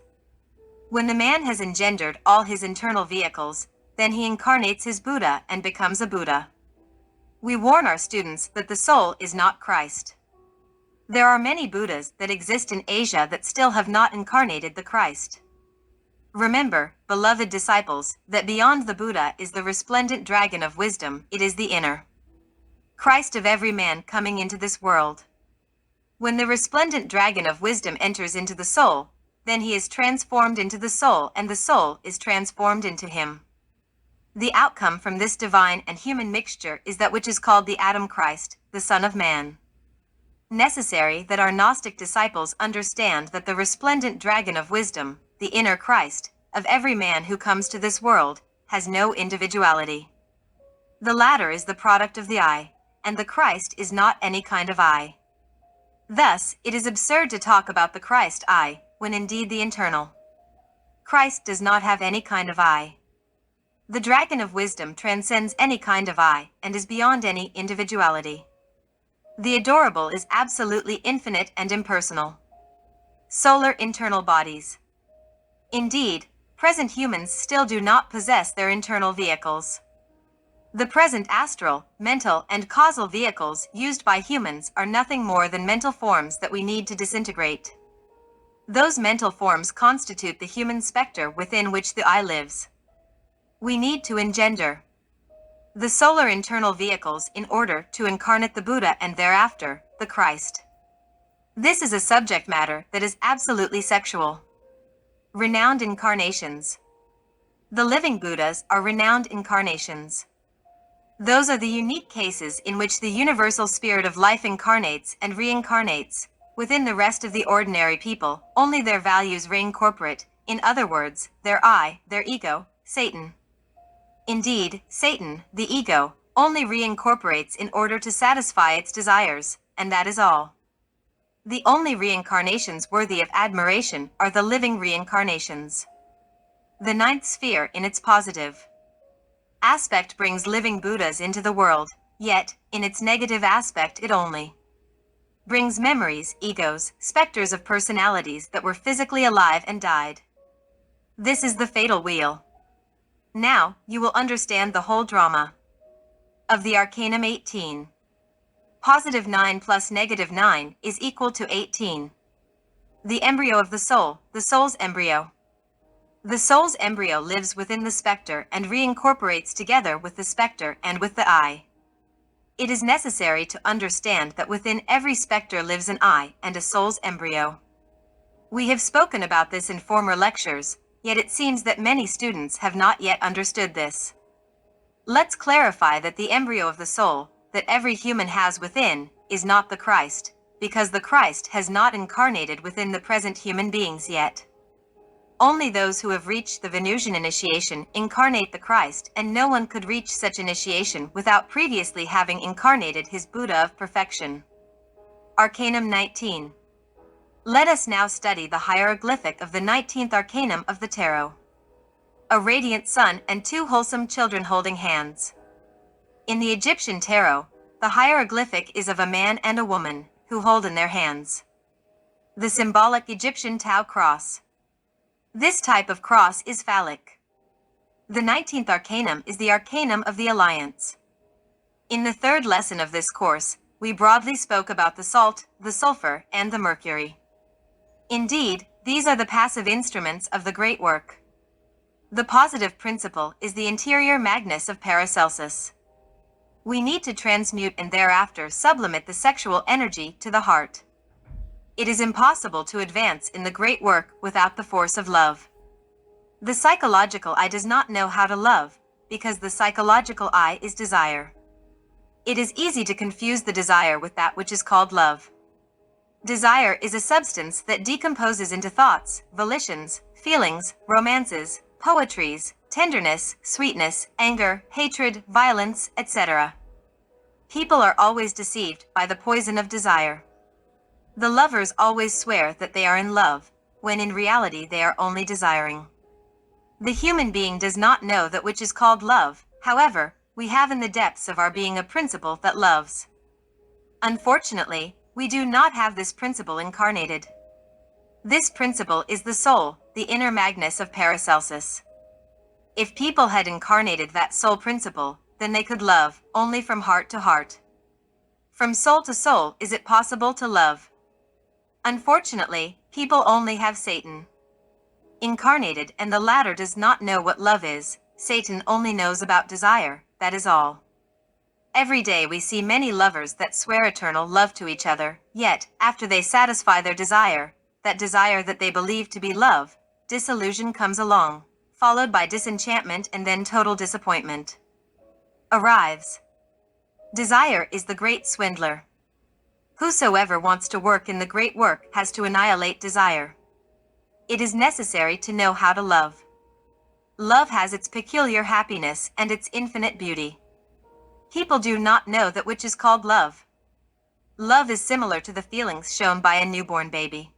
When the man has engendered all his internal vehicles, then he incarnates his Buddha and becomes a Buddha. We warn our students that the soul is not Christ. There are many Buddhas that exist in Asia that still have not incarnated the Christ. Remember, beloved disciples, that beyond the Buddha is the resplendent dragon of wisdom, it is the inner Christ of every man coming into this world. When the resplendent dragon of wisdom enters into the soul, then he is transformed into the soul and the soul is transformed into him. The outcome from this divine and human mixture is that which is called the Adam Christ, the Son of Man. Necessary that our Gnostic disciples understand that the resplendent dragon of wisdom, the inner Christ, of every man who comes to this world, has no individuality. The latter is the product of the I, and the Christ is not any kind of I. Thus, it is absurd to talk about the Christ I, when indeed the internal Christ does not have any kind of I. The dragon of wisdom transcends any kind of I, and is beyond any individuality. The adorable is absolutely infinite and impersonal. Solar internal bodies. Indeed, present humans still do not possess their internal vehicles. The present astral, mental, and causal vehicles used by humans are nothing more than mental forms that we need to disintegrate. Those mental forms constitute the human specter within which the I lives. We need to engender the solar internal vehicles in order to incarnate the Buddha and thereafter, the Christ. This is a subject matter that is absolutely sexual. Renowned incarnations. The living Buddhas are renowned incarnations. Those are the unique cases in which the universal spirit of life incarnates and reincarnates. Within the rest of the ordinary people, only their values reign corporate, in other words, their I, their ego, Satan. Indeed, Satan, the ego, only reincorporates in order to satisfy its desires, and that is all. The only reincarnations worthy of admiration are the living reincarnations. The ninth sphere in its positive aspect brings living Buddhas into the world, yet, in its negative aspect it only brings memories, egos, specters of personalities that were physically alive and died. This is the fatal wheel. Now, you will understand the whole drama of the Arcanum 18. Positive 9 plus negative 9 is equal to 18. The embryo of the soul's embryo. The soul's embryo lives within the specter and reincorporates together with the specter and with the I. It is necessary to understand that within every specter lives an I and a soul's embryo. We have spoken about this in former lectures, yet it seems that many students have not yet understood this. Let's clarify that the embryo of the soul, that every human has within, is not the Christ, because the Christ has not incarnated within the present human beings yet. Only those who have reached the Venusian initiation incarnate the Christ, and no one could reach such initiation without previously having incarnated his Buddha of perfection. Arcanum 19. Let us now study the hieroglyphic of the 19th arcanum of the tarot. A radiant sun and two wholesome children holding hands. In the Egyptian tarot, the hieroglyphic is of a man and a woman, who hold in their hands the symbolic Egyptian Tau cross. This type of cross is phallic. The 19th arcanum is the arcanum of the alliance. In the third lesson of this course, we broadly spoke about the salt, the sulfur, and the mercury. Indeed, these are the passive instruments of the great work. The positive principle is the interior Magnus of Paracelsus. We need to transmute and thereafter sublimate the sexual energy to the heart. It is impossible to advance in the great work without the force of love. The psychological I does not know how to love, because the psychological I is desire. It is easy to confuse the desire with that which is called love. Desire is a substance that decomposes into thoughts, volitions, feelings, romances, poetries, tenderness, sweetness, anger, hatred, violence, etc. People are always deceived by the poison of desire. The lovers always swear that they are in love, when in reality they are only desiring. The human being does not know that which is called love, however, we have in the depths of our being a principle that loves. Unfortunately, we do not have this principle incarnated. This principle is the soul, the inner Magnus of Paracelsus. If people had incarnated that soul principle, then they could love, only from heart to heart. From soul to soul is it possible to love. Unfortunately, people only have Satan. incarnated, and the latter does not know what love is. Satan only knows about desire, that is all. Every day we see many lovers that swear eternal love to each other, yet, after they satisfy their desire, that desire that they believe to be love, disillusion comes along, followed by disenchantment and then total disappointment arrives. Desire is the great swindler. Whosoever wants to work in the great work has to annihilate desire. It is necessary to know how to love. Love has its peculiar happiness and its infinite beauty. People do not know that which is called love. Love is similar to the feelings shown by a newborn baby.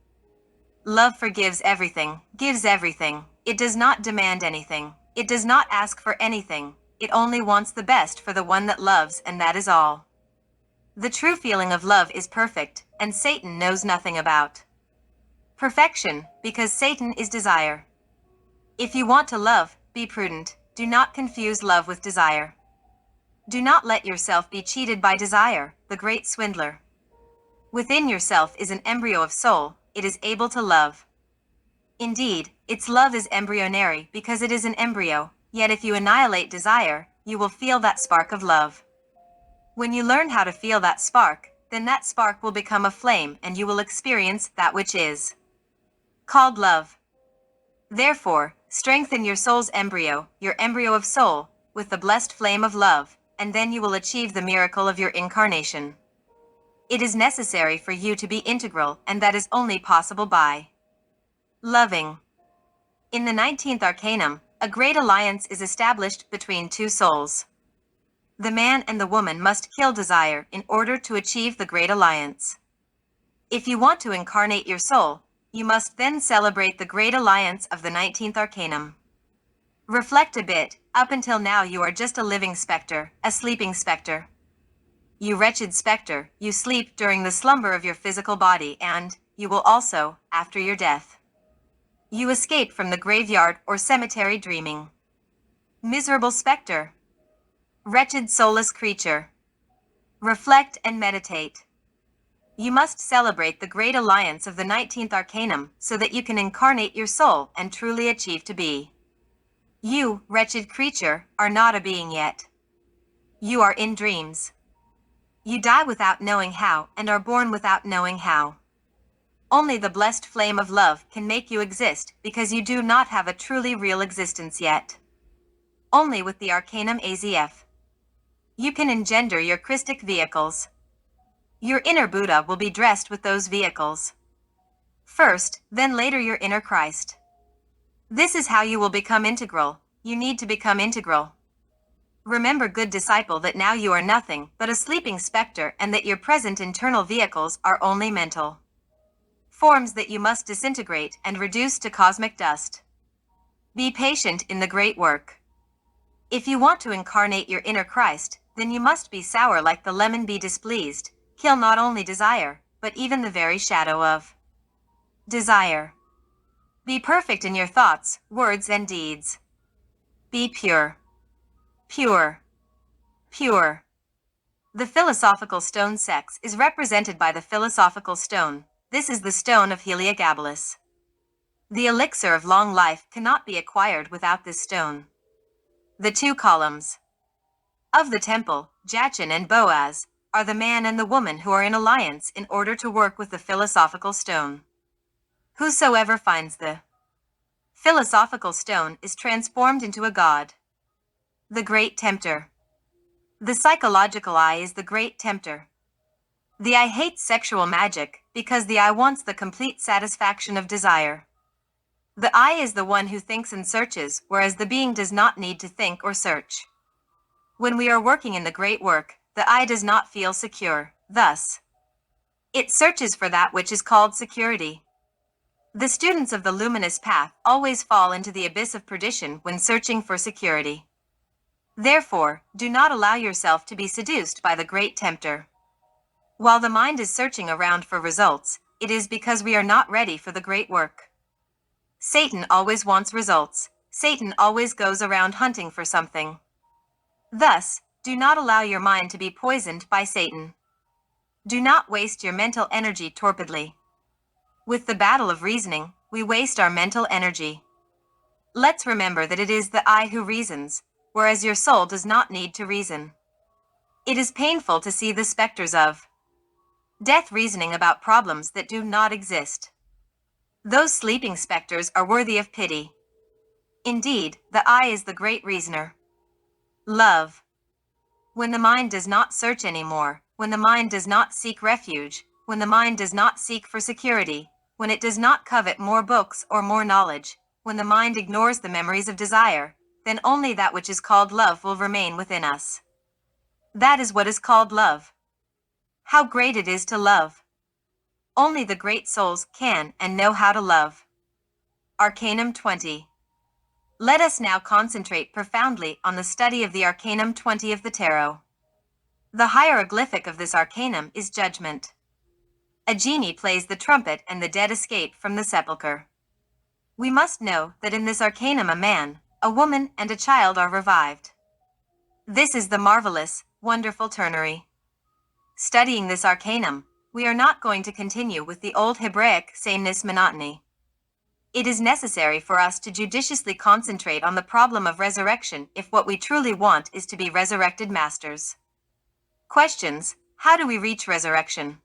Love forgives everything, gives everything. It does not demand anything. It does not ask for anything. It only wants the best for the one that loves, and that is all. The true feeling of love is perfect, and Satan knows nothing about perfection, because Satan is desire. If you want to love, be prudent. Do not confuse love with desire. Do not let yourself be cheated by desire, the great swindler. Within yourself is an embryo of soul. It is able to love. Indeed, its love is embryonary because it is an embryo, yet if you annihilate desire, you will feel that spark of love. When you learn how to feel that spark, then that spark will become a flame and you will experience that which is called love. Therefore, strengthen your soul's embryo, your embryo of soul, with the blessed flame of love, and then you will achieve the miracle of your incarnation. It is necessary for you to be integral, and that is only possible by loving. In the 19th Arcanum, a great alliance is established between two souls. The man and the woman must kill desire in order to achieve the great alliance. If you want to incarnate your soul, you must then celebrate the great alliance of the 19th Arcanum. Reflect a bit. Up until now you are just a living specter, a sleeping specter. You wretched specter, you sleep during the slumber of your physical body, and you will also, after your death. You escape from the graveyard or cemetery dreaming. Miserable specter. Wretched soulless creature. Reflect and meditate. You must celebrate the great alliance of the 19th Arcanum so that you can incarnate your soul and truly achieve to be. You, wretched creature, are not a being yet. You are in dreams. You die without knowing how and are born without knowing how. Only the blessed flame of love can make you exist because you do not have a truly real existence yet. Only with the Arcanum AZF. You can engender your Christic vehicles. Your inner Buddha will be dressed with those vehicles. First, then later your inner Christ. This is how you will become integral. You need to become integral. Remember, good disciple, that now you are nothing but a sleeping specter and that your present internal vehicles are only mental forms that you must disintegrate and reduce to cosmic dust. Be patient in the great work. If you want to incarnate your inner Christ, then you must be sour like the lemon, be displeased. Kill not only desire, but even the very shadow of desire. Be perfect in your thoughts, words, and deeds. Be pure. Pure. Pure. The philosophical stone sex is represented by the philosophical stone. This is the stone of Heliogabalus. The elixir of long life cannot be acquired without this stone. The two columns of the temple, Jachin and Boaz, are the man and the woman who are in alliance in order to work with the philosophical stone. Whosoever finds the philosophical stone is transformed into a god. The great tempter. The psychological eye is the great tempter. The eye hates sexual magic because the eye wants the complete satisfaction of desire. The eye is the one who thinks and searches, whereas the being does not need to think or search. When we are working in the great work, the eye does not feel secure, thus, it searches for that which is called security. The students of the luminous path always fall into the abyss of perdition when searching for security. Therefore, do not allow yourself to be seduced by the great tempter. While the mind is searching around for results, it is because we are not ready for the great work. Satan always wants results. Satan always goes around hunting for something. Thus, do not allow your mind to be poisoned by Satan. Do not waste your mental energy torpidly. With the battle of reasoning, we waste our mental energy. Let's remember that it is the I who reasons, whereas your soul does not need to reason. It is painful to see the specters of death reasoning about problems that do not exist. Those sleeping specters are worthy of pity. Indeed, the I is the great reasoner. Love. When the mind does not search anymore, when the mind does not seek refuge, when the mind does not seek for security, when it does not covet more books or more knowledge, when the mind ignores the memories of desire, then only that which is called love will remain within us. That is what is called love. How great it is to love! Only the great souls can and know how to love. Arcanum 20. Let us now concentrate profoundly on the study of the Arcanum 20 of the Tarot. The hieroglyphic of this arcanum is judgment. A genie plays the trumpet and the dead escape from the sepulchre. We must know that in this arcanum a man, a woman, and a child are revived. This is the marvelous, wonderful ternary. Studying this arcanum, we are not going to continue with the old Hebraic sameness monotony. It is necessary for us to judiciously concentrate on the problem of resurrection if what we truly want is to be resurrected masters. Questions: how do we reach resurrection?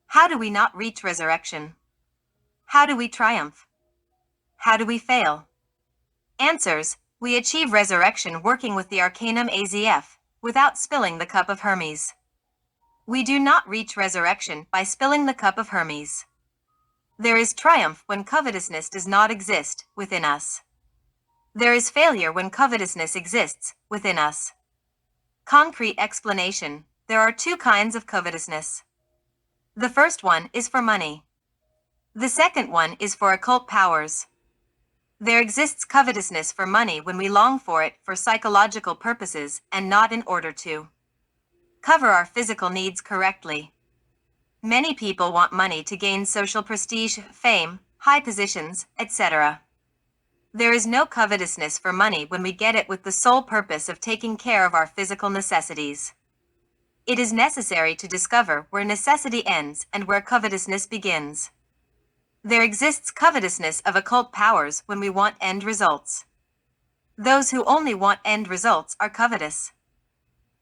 How do we not reach resurrection? How do we triumph? How do we fail? Answers: we achieve resurrection working with the Arcanum AZF, without spilling the cup of Hermes. We do not reach resurrection by spilling the cup of Hermes. There is triumph when covetousness does not exist within us. There is failure when covetousness exists within us. Concrete explanation: there are two kinds of covetousness. The first one is for money. The second one is for occult powers. There exists covetousness for money when we long for it for psychological purposes and not in order to cover our physical needs correctly. Many people want money to gain social prestige, fame, high positions, etc. There is no covetousness for money when we get it with the sole purpose of taking care of our physical necessities. It is necessary to discover where necessity ends and where covetousness begins. There exists covetousness of occult powers when we want end results. Those who only want end results are covetous.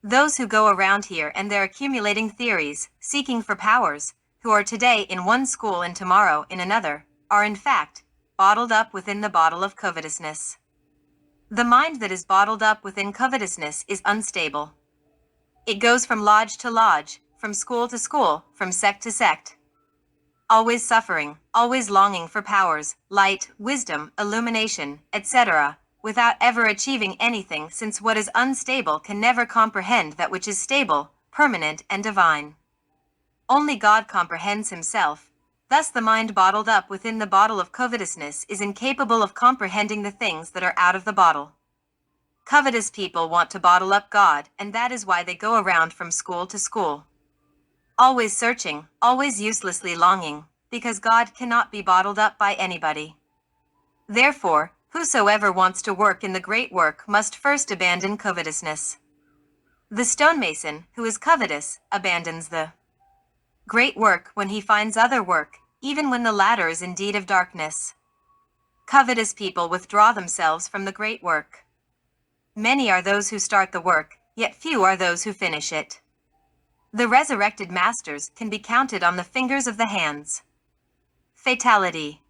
Those who go around here and there accumulating theories, seeking for powers, who are today in one school and tomorrow in another, are in fact bottled up within the bottle of covetousness. The mind that is bottled up within covetousness is unstable. It goes from lodge to lodge, from school to school, from sect to sect. Always suffering, always longing for powers, light, wisdom, illumination, etc., without ever achieving anything, since what is unstable can never comprehend that which is stable, permanent, and divine. Only God comprehends himself. Thus the mind bottled up within the bottle of covetousness is incapable of comprehending the things that are out of the bottle. Covetous people want to bottle up God, and that is why they go around from school to school. Always searching, always uselessly longing, because God cannot be bottled up by anybody. Therefore, whosoever wants to work in the great work must first abandon covetousness. The stonemason, who is covetous, abandons the great work when he finds other work, even when the latter is indeed of darkness. Covetous people withdraw themselves from the great work. Many are those who start the work, yet few are those who finish it. The resurrected masters can be counted on the fingers of the hands. Fatality.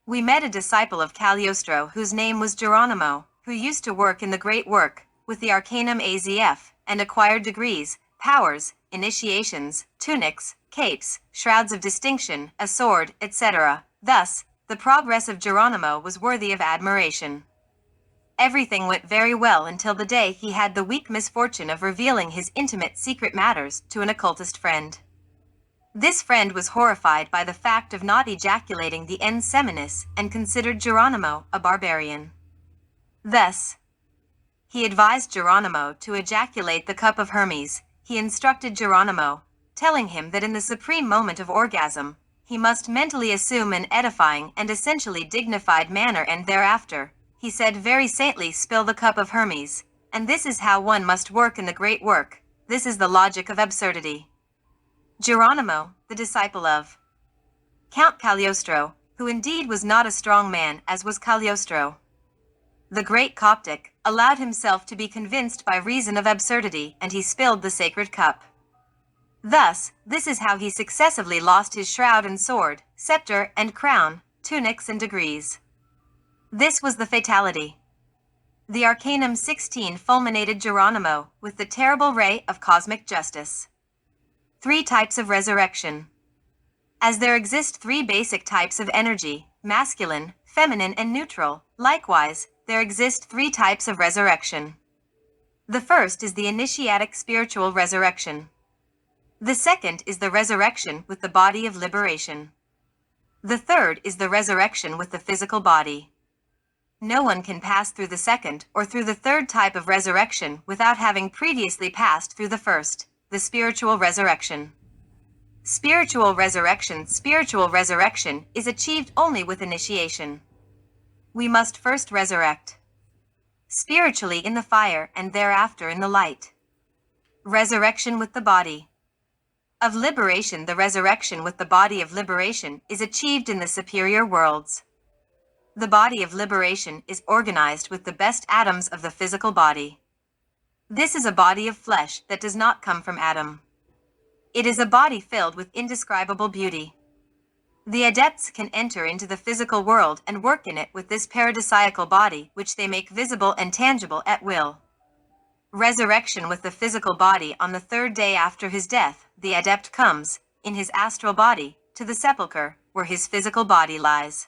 We met a disciple of Cagliostro whose name was Geronimo, who used to work in the great work, with the Arcanum AZF, and acquired degrees, powers, initiations, tunics, capes, shrouds of distinction, a sword, etc. Thus, the progress of Geronimo was worthy of admiration. Everything went very well until the day he had the weak misfortune of revealing his intimate secret matters to an occultist friend. This friend was horrified by the fact of not ejaculating the ens seminis and considered Geronimo a barbarian. Thus, he advised Geronimo to ejaculate the cup of Hermes. He instructed Geronimo, telling him that in the supreme moment of orgasm, he must mentally assume an edifying and essentially dignified manner, and thereafter, he said very saintly, spill the cup of Hermes, and this is how one must work in the great work. This is the logic of absurdity. Geronimo, the disciple of Count Cagliostro, who indeed was not a strong man as was Cagliostro, The great Coptic allowed himself to be convinced by reason of absurdity, and he spilled the sacred cup. Thus, this is how he successively lost his shroud and sword, scepter and crown, tunics and degrees. This was the fatality. The Arcanum 16 fulminated Geronimo with the terrible ray of cosmic justice. 3 types of resurrection. As there exist 3 basic types of energy, masculine, feminine and neutral, likewise, there exist 3 types of resurrection. The first is the initiatic spiritual resurrection. The second is the resurrection with the body of liberation. The third is the resurrection with the physical body. No one can pass through the second or through the third type of resurrection without having previously passed through the first, the spiritual resurrection. Spiritual resurrection is achieved only with initiation. We must first resurrect spiritually in the fire and thereafter in the light. Resurrection with the body of liberation. The resurrection with the body of liberation is achieved in the superior worlds. The body of liberation is organized with the best atoms of the physical body. This is a body of flesh that does not come from Adam. It is a body filled with indescribable beauty. The adepts can enter into the physical world and work in it with this paradisiacal body, which they make visible and tangible at will. Resurrection with the physical body. On the 3rd day after his death, the adept comes, in his astral body, to the sepulchre, where his physical body lies.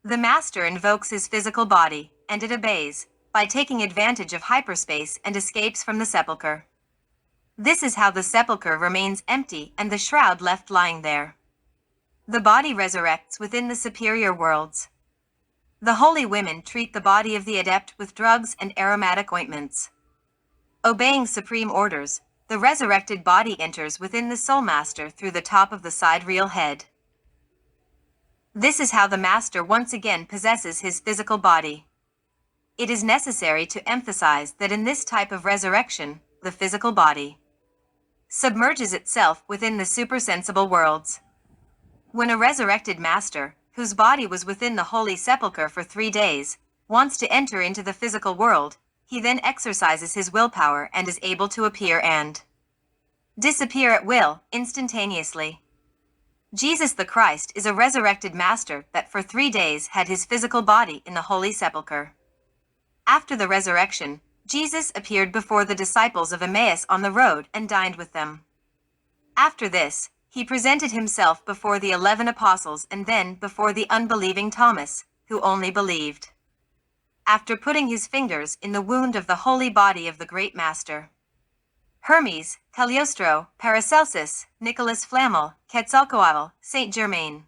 The master invokes his physical body, and it obeys, by taking advantage of hyperspace and escapes from the sepulchre. This is how the sepulchre remains empty and the shroud left lying there. The body resurrects within the superior worlds. The holy women treat the body of the adept with drugs and aromatic ointments. Obeying supreme orders, the resurrected body enters within the soul master through the top of the sidereal head. This is how the master once again possesses his physical body. It is necessary to emphasize that in this type of resurrection, the physical body submerges itself within the supersensible worlds. When a resurrected master, whose body was within the holy sepulchre for 3 days, wants to enter into the physical world, he then exercises his willpower and is able to appear and disappear at will, instantaneously. Jesus the Christ is a resurrected master that for 3 days had his physical body in the holy sepulchre. After the resurrection, Jesus appeared before the disciples of Emmaus on the road and dined with them. After this, he presented himself before the 11 apostles and then before the unbelieving Thomas, who only believed. After putting his fingers in the wound of the holy body of the great master, Hermes, Cagliostro, Paracelsus, Nicholas Flamel, Quetzalcoatl, Saint Germain,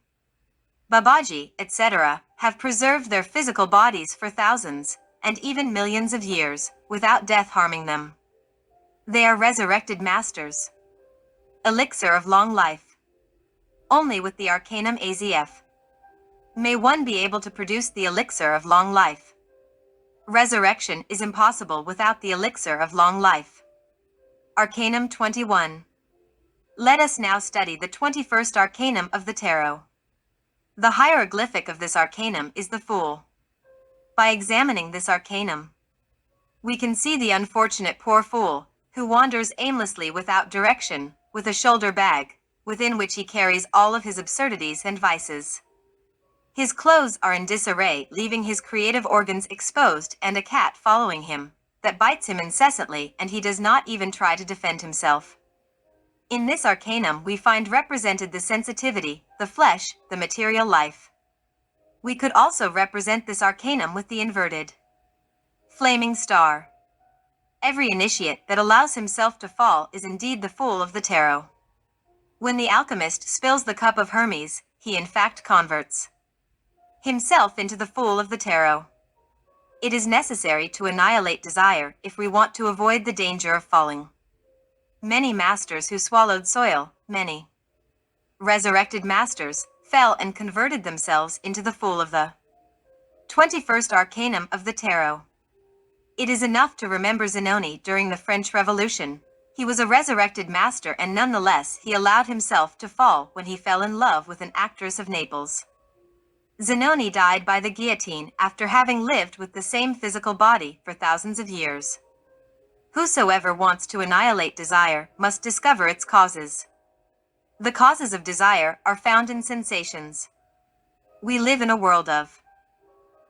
Babaji, etc., have preserved their physical bodies for thousands, and even millions of years, without death harming them. They are resurrected masters. Elixir of long life. Only with the Arcanum AZF may one be able to produce the elixir of long life. Resurrection is impossible without the elixir of long life. Arcanum 21. Let us now study the 21st Arcanum of the Tarot. The hieroglyphic of this Arcanum is the Fool. By examining this Arcanum, we can see the unfortunate poor fool, who wanders aimlessly without direction, with a shoulder bag, within which he carries all of his absurdities and vices. His clothes are in disarray, leaving his creative organs exposed, and a cat following him, that bites him incessantly, and he does not even try to defend himself. In this Arcanum we find represented the sensitivity, the flesh, the material life. We could also represent this Arcanum with the inverted flaming star. Every initiate that allows himself to fall is indeed the fool of the tarot. When the alchemist spills the cup of Hermes, he in fact converts himself into the fool of the tarot. It is necessary to annihilate desire if we want to avoid the danger of falling. Many masters who swallowed soil, many resurrected masters, fell and converted themselves into the fool of the 21st Arcanum of the Tarot. It is enough to remember Zanoni during the French Revolution. He was a resurrected master, and nonetheless he allowed himself to fall when he fell in love with an actress of Naples. Zanoni died by the guillotine after having lived with the same physical body for thousands of years. Whosoever wants to annihilate desire must discover its causes. The causes of desire are found in sensations. We live in a world of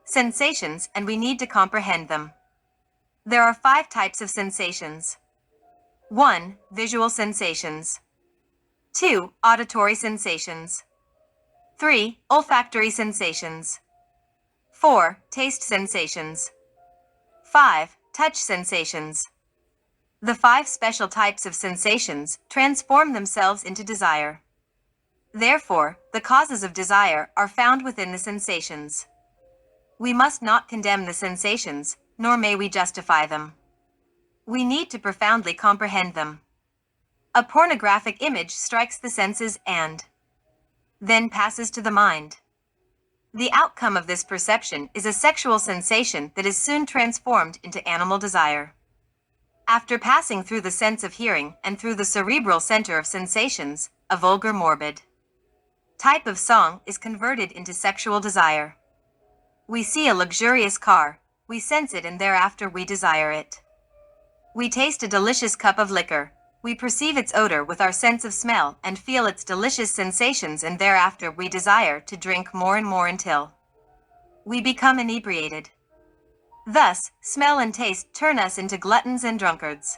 sensations and we need to comprehend them. There are 5 types of sensations. 1. Visual sensations. 2. Auditory sensations. 3. Olfactory sensations. 4. Taste sensations. 5. Touch sensations. The 5 special types of sensations transform themselves into desire. Therefore, the causes of desire are found within the sensations. We must not condemn the sensations, nor may we justify them. We need to profoundly comprehend them. A pornographic image strikes the senses and then passes to the mind. The outcome of this perception is a sexual sensation that is soon transformed into animal desire. After passing through the sense of hearing and through the cerebral center of sensations, a vulgar morbid type of song is converted into sexual desire. We see a luxurious car, we sense it and thereafter we desire it. We taste a delicious cup of liquor, we perceive its odor with our sense of smell and feel its delicious sensations and thereafter we desire to drink more and more until we become inebriated. Thus, smell and taste turn us into gluttons and drunkards.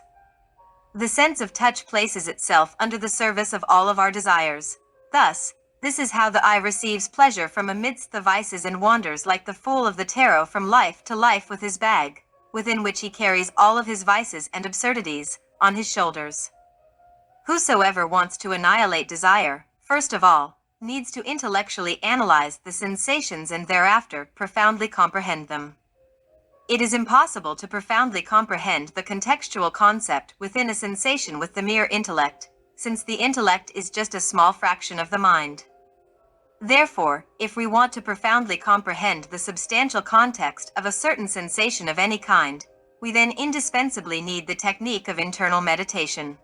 The sense of touch places itself under the service of all of our desires. Thus, this is how the eye receives pleasure from amidst the vices and wanders like the fool of the tarot from life to life with his bag, within which he carries all of his vices and absurdities, on his shoulders. Whosoever wants to annihilate desire, first of all, needs to intellectually analyze the sensations and thereafter profoundly comprehend them. It is impossible to profoundly comprehend the contextual concept within a sensation with the mere intellect, since the intellect is just a small fraction of the mind. Therefore, if we want to profoundly comprehend the substantial context of a certain sensation of any kind, we then indispensably need the technique of internal meditation.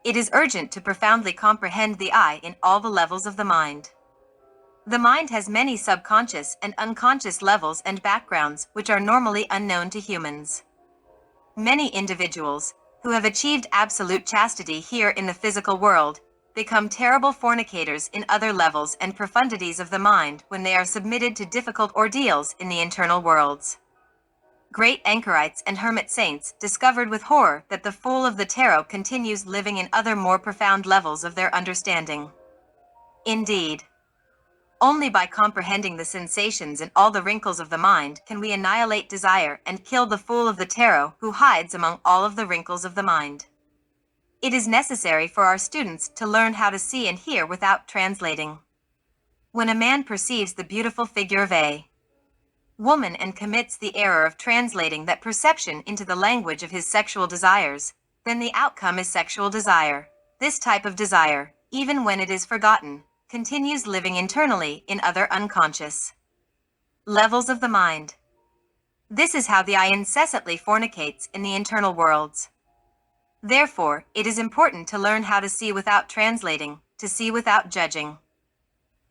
It is urgent to profoundly comprehend the I in all the levels of the mind. The mind has many subconscious and unconscious levels and backgrounds which are normally unknown to humans. Many individuals, who have achieved absolute chastity here in the physical world, become terrible fornicators in other levels and profundities of the mind when they are submitted to difficult ordeals in the internal worlds. Great anchorites and hermit saints discovered with horror that the fool of the tarot continues living in other more profound levels of their understanding. Indeed, only by comprehending the sensations and all the wrinkles of the mind can we annihilate desire and kill the fool of the tarot who hides among all of the wrinkles of the mind. It is necessary for our students to learn how to see and hear without translating. When a man perceives the beautiful figure of a woman and commits the error of translating that perception into the language of his sexual desires, then the outcome is sexual desire. This type of desire, even when it is forgotten, continues living internally in other unconscious levels of the mind. This is how the I incessantly fornicates in the internal worlds. Therefore, it is important to learn how to see without translating, to see without judging.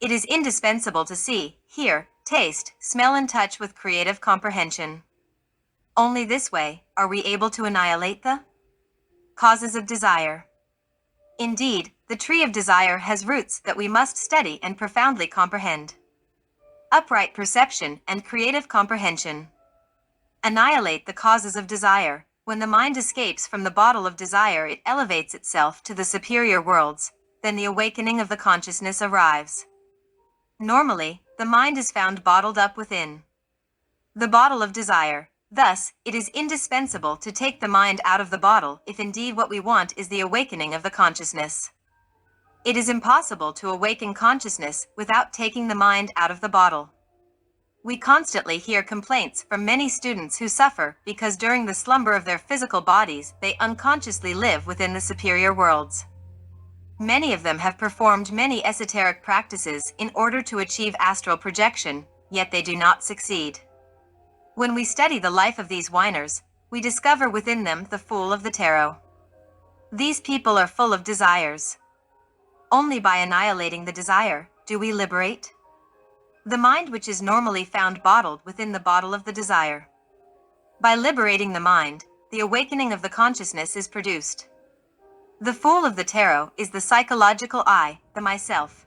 It is indispensable to see, hear, taste, smell and touch with creative comprehension. Only this way are we able to annihilate the causes of desire. Indeed, the tree of desire has roots that we must study and profoundly comprehend. Upright perception and creative comprehension. Annihilate the causes of desire. When the mind escapes from the bottle of desire, it elevates itself to the superior worlds, then the awakening of the consciousness arrives. Normally, the mind is found bottled up within the bottle of desire. Thus, it is indispensable to take the mind out of the bottle if indeed what we want is the awakening of the consciousness. It is impossible to awaken consciousness without taking the mind out of the bottle. We constantly hear complaints from many students who suffer because during the slumber of their physical bodies they unconsciously live within the superior worlds. Many of them have performed many esoteric practices in order to achieve astral projection, yet they do not succeed. When we study the life of these whiners, we discover within them the fool of the tarot. These people are full of desires. Only by annihilating the desire do we liberate the mind which is normally found bottled within the bottle of the desire. By liberating the mind, the awakening of the consciousness is produced. The Fool of the Tarot is the psychological I, the myself.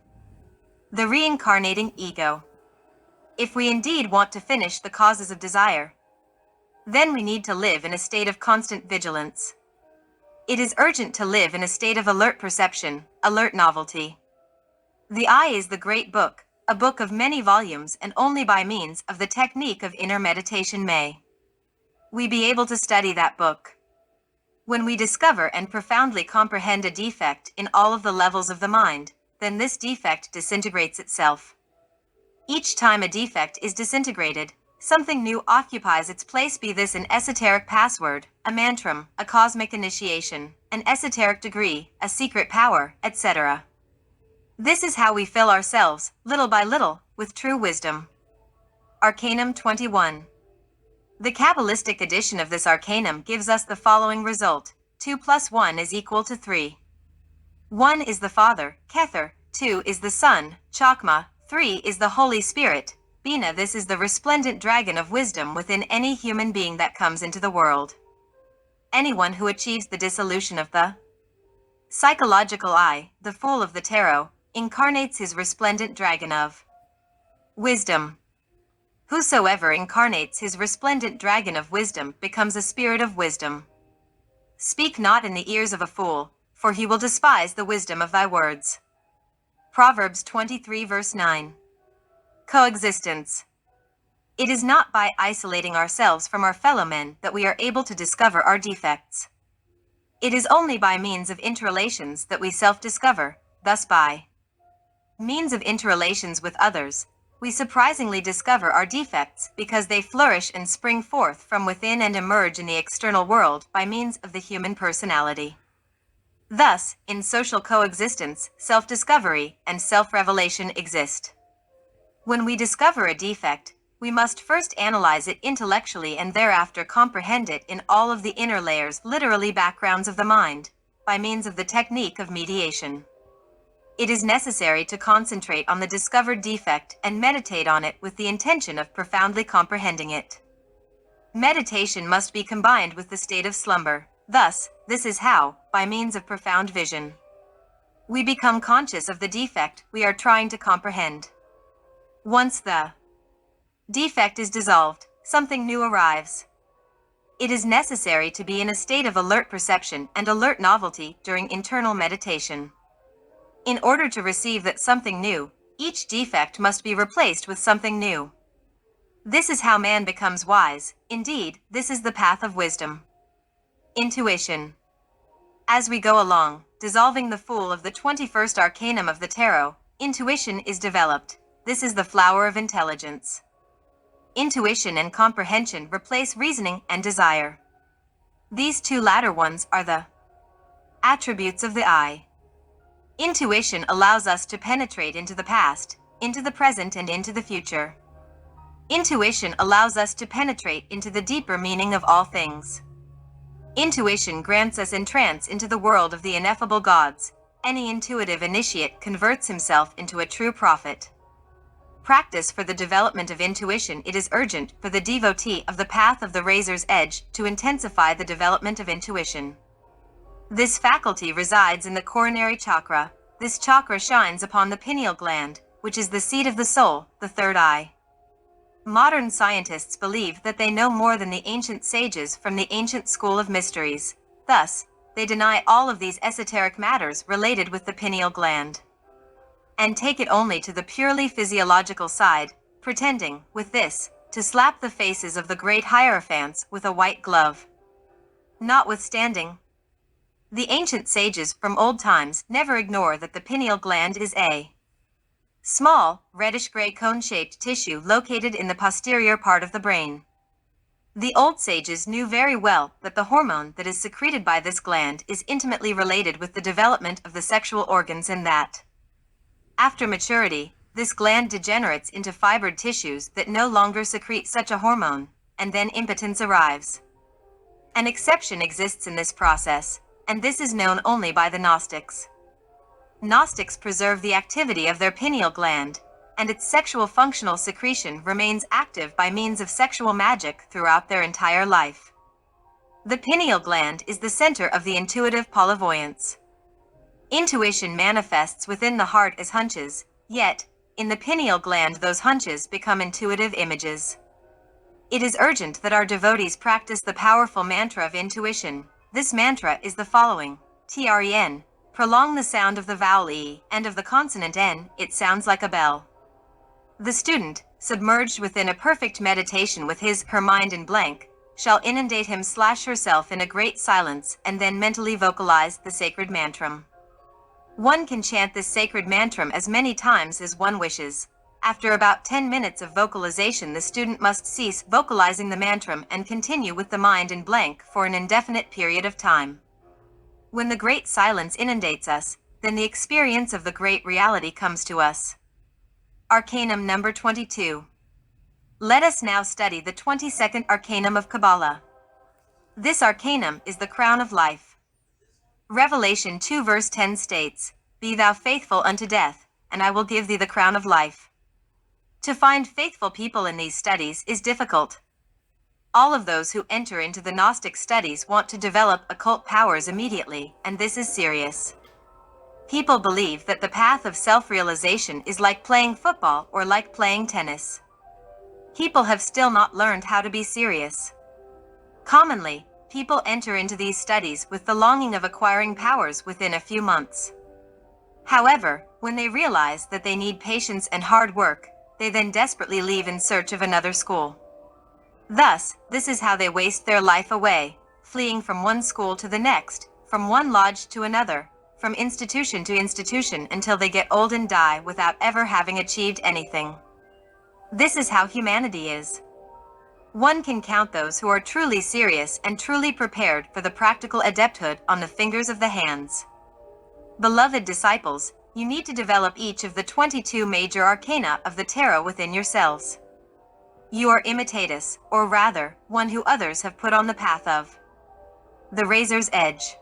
The reincarnating ego. If we indeed want to finish the causes of desire, then we need to live in a state of constant vigilance. It is urgent to live in a state of alert perception, alert novelty. The I is the great book, a book of many volumes, and only by means of the technique of inner meditation may we be able to study that book. When we discover and profoundly comprehend a defect in all of the levels of the mind, then this defect disintegrates itself. Each time a defect is disintegrated, something new occupies its place, be this an esoteric password, a mantram, a cosmic initiation, an esoteric degree, a secret power, etc. This is how we fill ourselves, little by little, with true wisdom. Arcanum 21. The Kabbalistic edition of this arcanum gives us the following result: 2 + 1 = 3. 1 is the Father, Kether, 2 is the Son, Chakma, 3 is the Holy Spirit, Bina. This is the resplendent dragon of wisdom within any human being that comes into the world. Anyone who achieves the dissolution of the psychological I, the Fool of the Tarot, incarnates his resplendent dragon of wisdom. Whosoever incarnates his resplendent dragon of wisdom becomes a spirit of wisdom. Speak not in the ears of a fool, for he will despise the wisdom of thy words. Proverbs 23 verse 9. Coexistence. It is not by isolating ourselves from our fellow men that we are able to discover our defects. It is only by means of interrelations that we self-discover, thus by means of interrelations with others, we surprisingly discover our defects because they flourish and spring forth from within and emerge in the external world by means of the human personality. Thus, in social coexistence, self-discovery and self-revelation exist. When we discover a defect, we must first analyze it intellectually and thereafter comprehend it in all of the inner layers, literally backgrounds of the mind, by means of the technique of mediation. It is necessary to concentrate on the discovered defect and meditate on it with the intention of profoundly comprehending it. Meditation must be combined with the state of slumber. Thus, this is how, by means of profound vision, we become conscious of the defect we are trying to comprehend. Once the defect is dissolved, something new arrives. It is necessary to be in a state of alert perception and alert novelty during internal meditation. In order to receive that something new, each defect must be replaced with something new. This is how man becomes wise. Indeed, this is the path of wisdom. Intuition. As we go along, dissolving the Fool of the 21st Arcanum of the Tarot, intuition is developed. This is the flower of intelligence. Intuition and comprehension replace reasoning and desire. These two latter ones are the attributes of the I. Intuition allows us to penetrate into the past, into the present, and into the future. Intuition allows us to penetrate into the deeper meaning of all things. Intuition grants us entrance into the world of the ineffable gods. Any intuitive initiate converts himself into a true prophet. Practice for the development of intuition. It is urgent for the devotee of the path of the razor's edge to intensify the development of intuition. This faculty resides in the coronary chakra. This chakra shines upon the pineal gland, which is the seat of the soul, the third eye. Modern scientists believe that they know more than the ancient sages from the ancient school of mysteries. Thus, they deny all of these esoteric matters related with the pineal gland, and take it only to the purely physiological side, pretending, with this, to slap the faces of the great hierophants with a white glove. Notwithstanding, the ancient sages from old times never ignore that the pineal gland is a small, reddish-gray cone-shaped tissue located in the posterior part of the brain. The old sages knew very well that the hormone that is secreted by this gland is intimately related with the development of the sexual organs, and that, after maturity, this gland degenerates into fibered tissues that no longer secrete such a hormone, and then impotence arrives. An exception exists in this process, and this is known only by the Gnostics. Gnostics preserve the activity of their pineal gland. and its sexual functional secretion remains active by means of sexual magic throughout their entire life. The pineal gland is the center of the intuitive polyvoyance. Intuition manifests within the heart as hunches, yet, in the pineal gland those hunches become intuitive images. It is urgent that our devotees practice the powerful mantra of intuition. This mantra is the following: TREN. Prolong the sound of the vowel E and of the consonant N, it sounds like a bell. The student, submerged within a perfect meditation with her mind in blank, shall inundate him/herself in a great silence and then mentally vocalize the sacred mantram. One can chant this sacred mantram as many times as one wishes. After about 10 minutes of vocalization, the student must cease vocalizing the mantram and continue with the mind in blank for an indefinite period of time. When the great silence inundates us, then the experience of the great reality comes to us. Arcanum number 22. Let us now study the 22nd Arcanum of Kabbalah. This Arcanum is the crown of life. Revelation 2 verse 10 states, "Be thou faithful unto death, and I will give thee the crown of life." To find faithful people in these studies is difficult. All of those who enter into the Gnostic studies want to develop occult powers immediately, and this is serious. People believe that the path of self-realization is like playing football or like playing tennis. People have still not learned how to be serious. Commonly, people enter into these studies with the longing of acquiring powers within a few months. However, when they realize that they need patience and hard work, they then desperately leave in search of another school. Thus, this is how they waste their life away, fleeing from one school to the next, from one lodge to another, from institution to institution until they get old and die without ever having achieved anything. This is how humanity is. One can count those who are truly serious and truly prepared for the practical adepthood on the fingers of the hands. Beloved disciples, you need to develop each of the 22 major arcana of the tarot within yourselves. You are imitatus, or rather, one who others have put on the path of the razor's edge.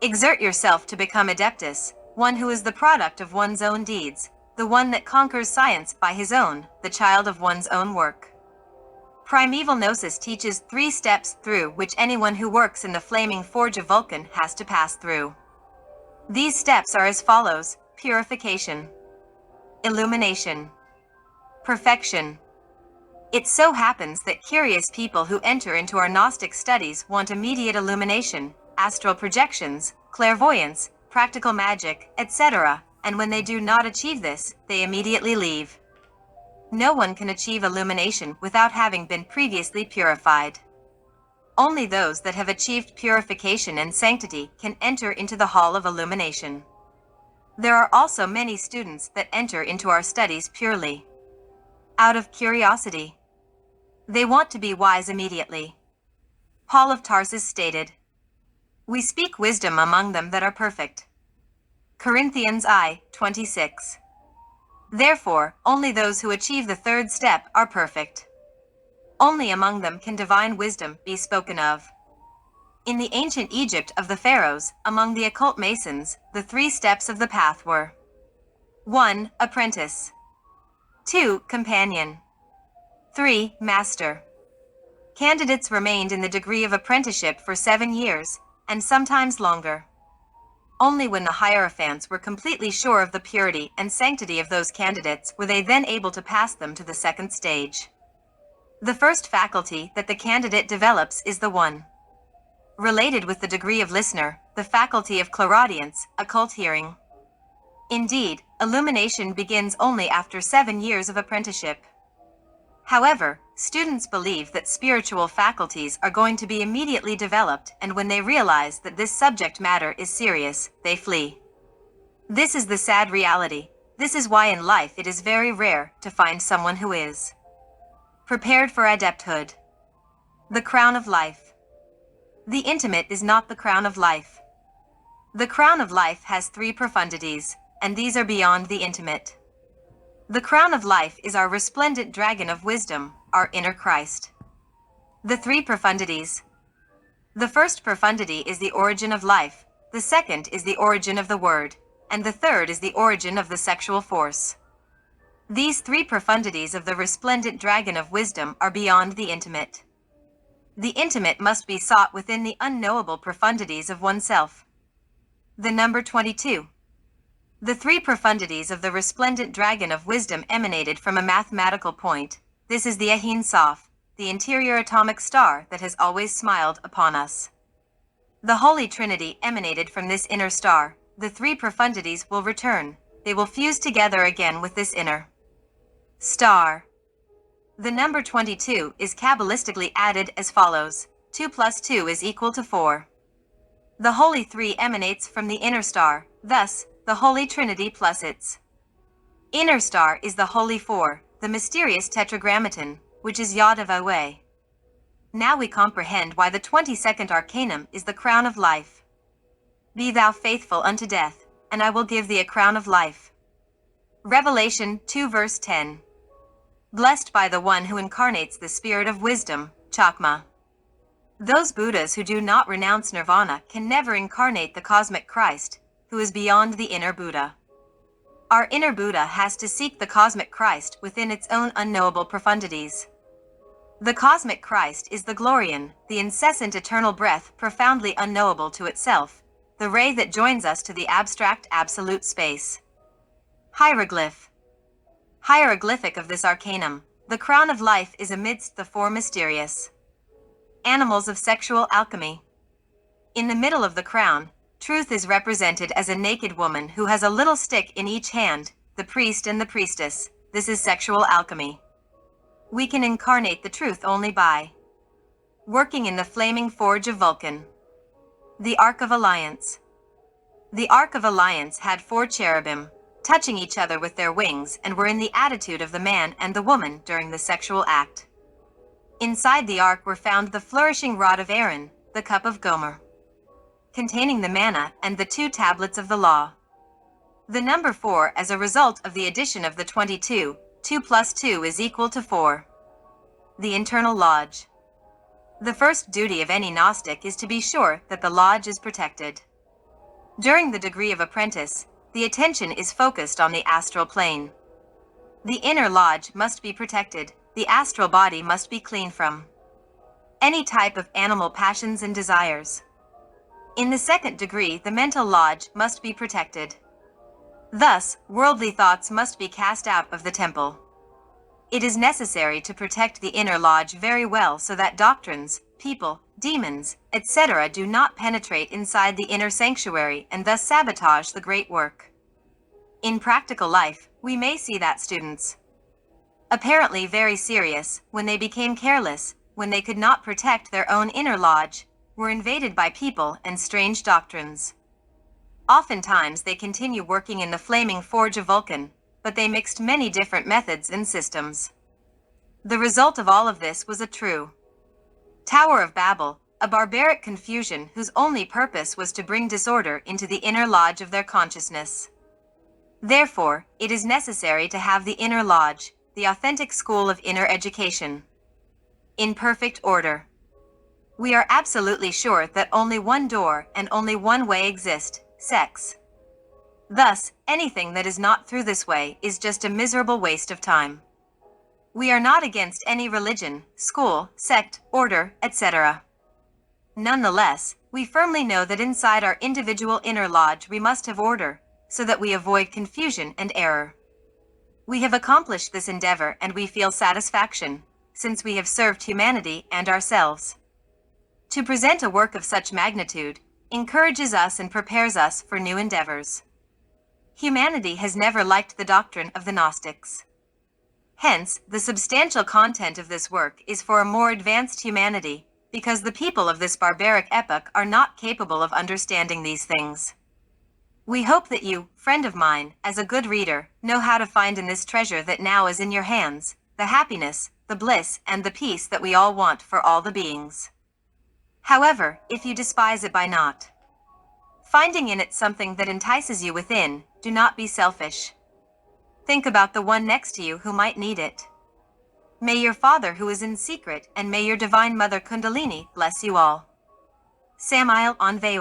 Exert yourself to become adeptus, one who is the product of one's own deeds, the one that conquers science by his own, the child of one's own work. Primeval Gnosis teaches 3 steps through which anyone who works in the flaming forge of Vulcan has to pass through. These steps are as follows: purification, illumination, perfection. It so happens that curious people who enter into our Gnostic studies want immediate illumination, astral projections, clairvoyance, practical magic, etc., and when they do not achieve this, they immediately leave. No one can achieve illumination without having been previously purified. Only those that have achieved purification and sanctity can enter into the hall of illumination. There are also many students that enter into our studies purely out of curiosity. They want to be wise immediately. Paul of Tarsus stated, "We speak wisdom among them that are perfect." Corinthians I:26. Therefore, only those who achieve the 3rd step are perfect. Only among them can divine wisdom be spoken of. In the ancient Egypt of the pharaohs, among the occult masons, the 3 steps of the path were: 1. Apprentice. 2. Companion. 3. Master. Candidates remained in the degree of apprenticeship for 7 years, and sometimes longer. Only when the Hierophants were completely sure of the purity and sanctity of those candidates were they then able to pass them to the 2nd stage. The first faculty that the candidate develops is the one related with the degree of listener, the faculty of clairaudience, occult hearing. Indeed, illumination begins only after 7 years of apprenticeship. However, students believe that spiritual faculties are going to be immediately developed, and when they realize that this subject matter is serious, they flee. This is the sad reality. This is why in life it is very rare to find someone who is prepared for adepthood. The crown of life. The intimate is not the crown of life. The crown of life has 3 profundities, and these are beyond the intimate. The crown of life is our resplendent dragon of wisdom, our inner Christ. The 3 profundities. The first profundity is the origin of life, the second is the origin of the word, and the third is the origin of the sexual force. These three profundities of the resplendent dragon of wisdom are beyond the intimate. The intimate must be sought within the unknowable profundities of oneself. The number 22. The three profundities of the resplendent dragon of wisdom emanated from a mathematical point. This is the Ahin Soph, the interior atomic star that has always smiled upon us. The Holy Trinity emanated from this inner star. The three profundities will return. They will fuse together again with this inner star. The number 22 is Kabbalistically added as follows. 2 plus 2 is equal to 4. The Holy Three emanates from the inner star. Thus, the Holy Trinity plus its inner star is the Holy Four, the mysterious Tetragrammaton, which is Yod Vah. Now we comprehend why the 22nd Arcanum is the crown of life. Be thou faithful unto death, and I will give thee a crown of life. Revelation 2 verse 10. Blessed by the one who incarnates the spirit of wisdom, Chakma. Those Buddhas who do not renounce nirvana can never incarnate the cosmic Christ, who is beyond the inner Buddha. Our inner Buddha has to seek the cosmic Christ within its own unknowable profundities. The cosmic Christ is the Glorian, the incessant eternal breath profoundly unknowable to itself, the ray that joins us to the abstract absolute space. Hieroglyph. Hieroglyphic of this arcanum, the crown of life is amidst the four mysterious animals of sexual alchemy. In the middle of the crown, truth is represented as a naked woman who has a little stick in each hand, the priest and the priestess. This is sexual alchemy. We can incarnate the truth only by working in the flaming forge of Vulcan. The Ark of Alliance. The Ark of Alliance had 4 cherubim, touching each other with their wings, and were in the attitude of the man and the woman during the sexual act. Inside the ark were found the flourishing rod of Aaron, the cup of Gomer, containing the manna and the 2 tablets of the law. The number 4 as a result of the addition of the 22, 2 plus 2 is equal to 4. The internal lodge. The first duty of any Gnostic is to be sure that the lodge is protected. During the degree of Apprentice, the attention is focused on the astral plane. The inner lodge must be protected. The astral body must be clean from any type of animal passions and desires. In the second degree, the mental lodge must be protected. Thus, worldly thoughts must be cast out of the temple. It is necessary to protect the inner lodge very well so that doctrines, people, demons, etc. do not penetrate inside the inner sanctuary and thus sabotage the great work. In practical life, we may see that students, apparently very serious, when they became careless, when they could not protect their own inner lodge, were invaded by people and strange doctrines. Oftentimes they continue working in the flaming forge of Vulcan, but they mixed many different methods and systems. The result of all of this was a true Tower of Babel, a barbaric confusion whose only purpose was to bring disorder into the inner lodge of their consciousness. Therefore, it is necessary to have the inner lodge, the authentic school of inner education, in perfect order. We are absolutely sure that only one door and only one way exist, sex. Thus, anything that is not through this way is just a miserable waste of time. We are not against any religion, school, sect, order, etc. Nonetheless, we firmly know that inside our individual inner lodge we must have order, so that we avoid confusion and error. We have accomplished this endeavor and we feel satisfaction, since we have served humanity and ourselves. To present a work of such magnitude encourages us and prepares us for new endeavors. Humanity has never liked the doctrine of the Gnostics. Hence, the substantial content of this work is for a more advanced humanity, because the people of this barbaric epoch are not capable of understanding these things. We hope that you, friend of mine, as a good reader, know how to find in this treasure that now is in your hands, the happiness, the bliss, and the peace that we all want for all the beings. However, if you despise it by not finding in it something that entices you within, do not be selfish. Think about the one next to you who might need it. May your Father who is in secret and may your Divine Mother Kundalini bless you all. Samael Aun Weor.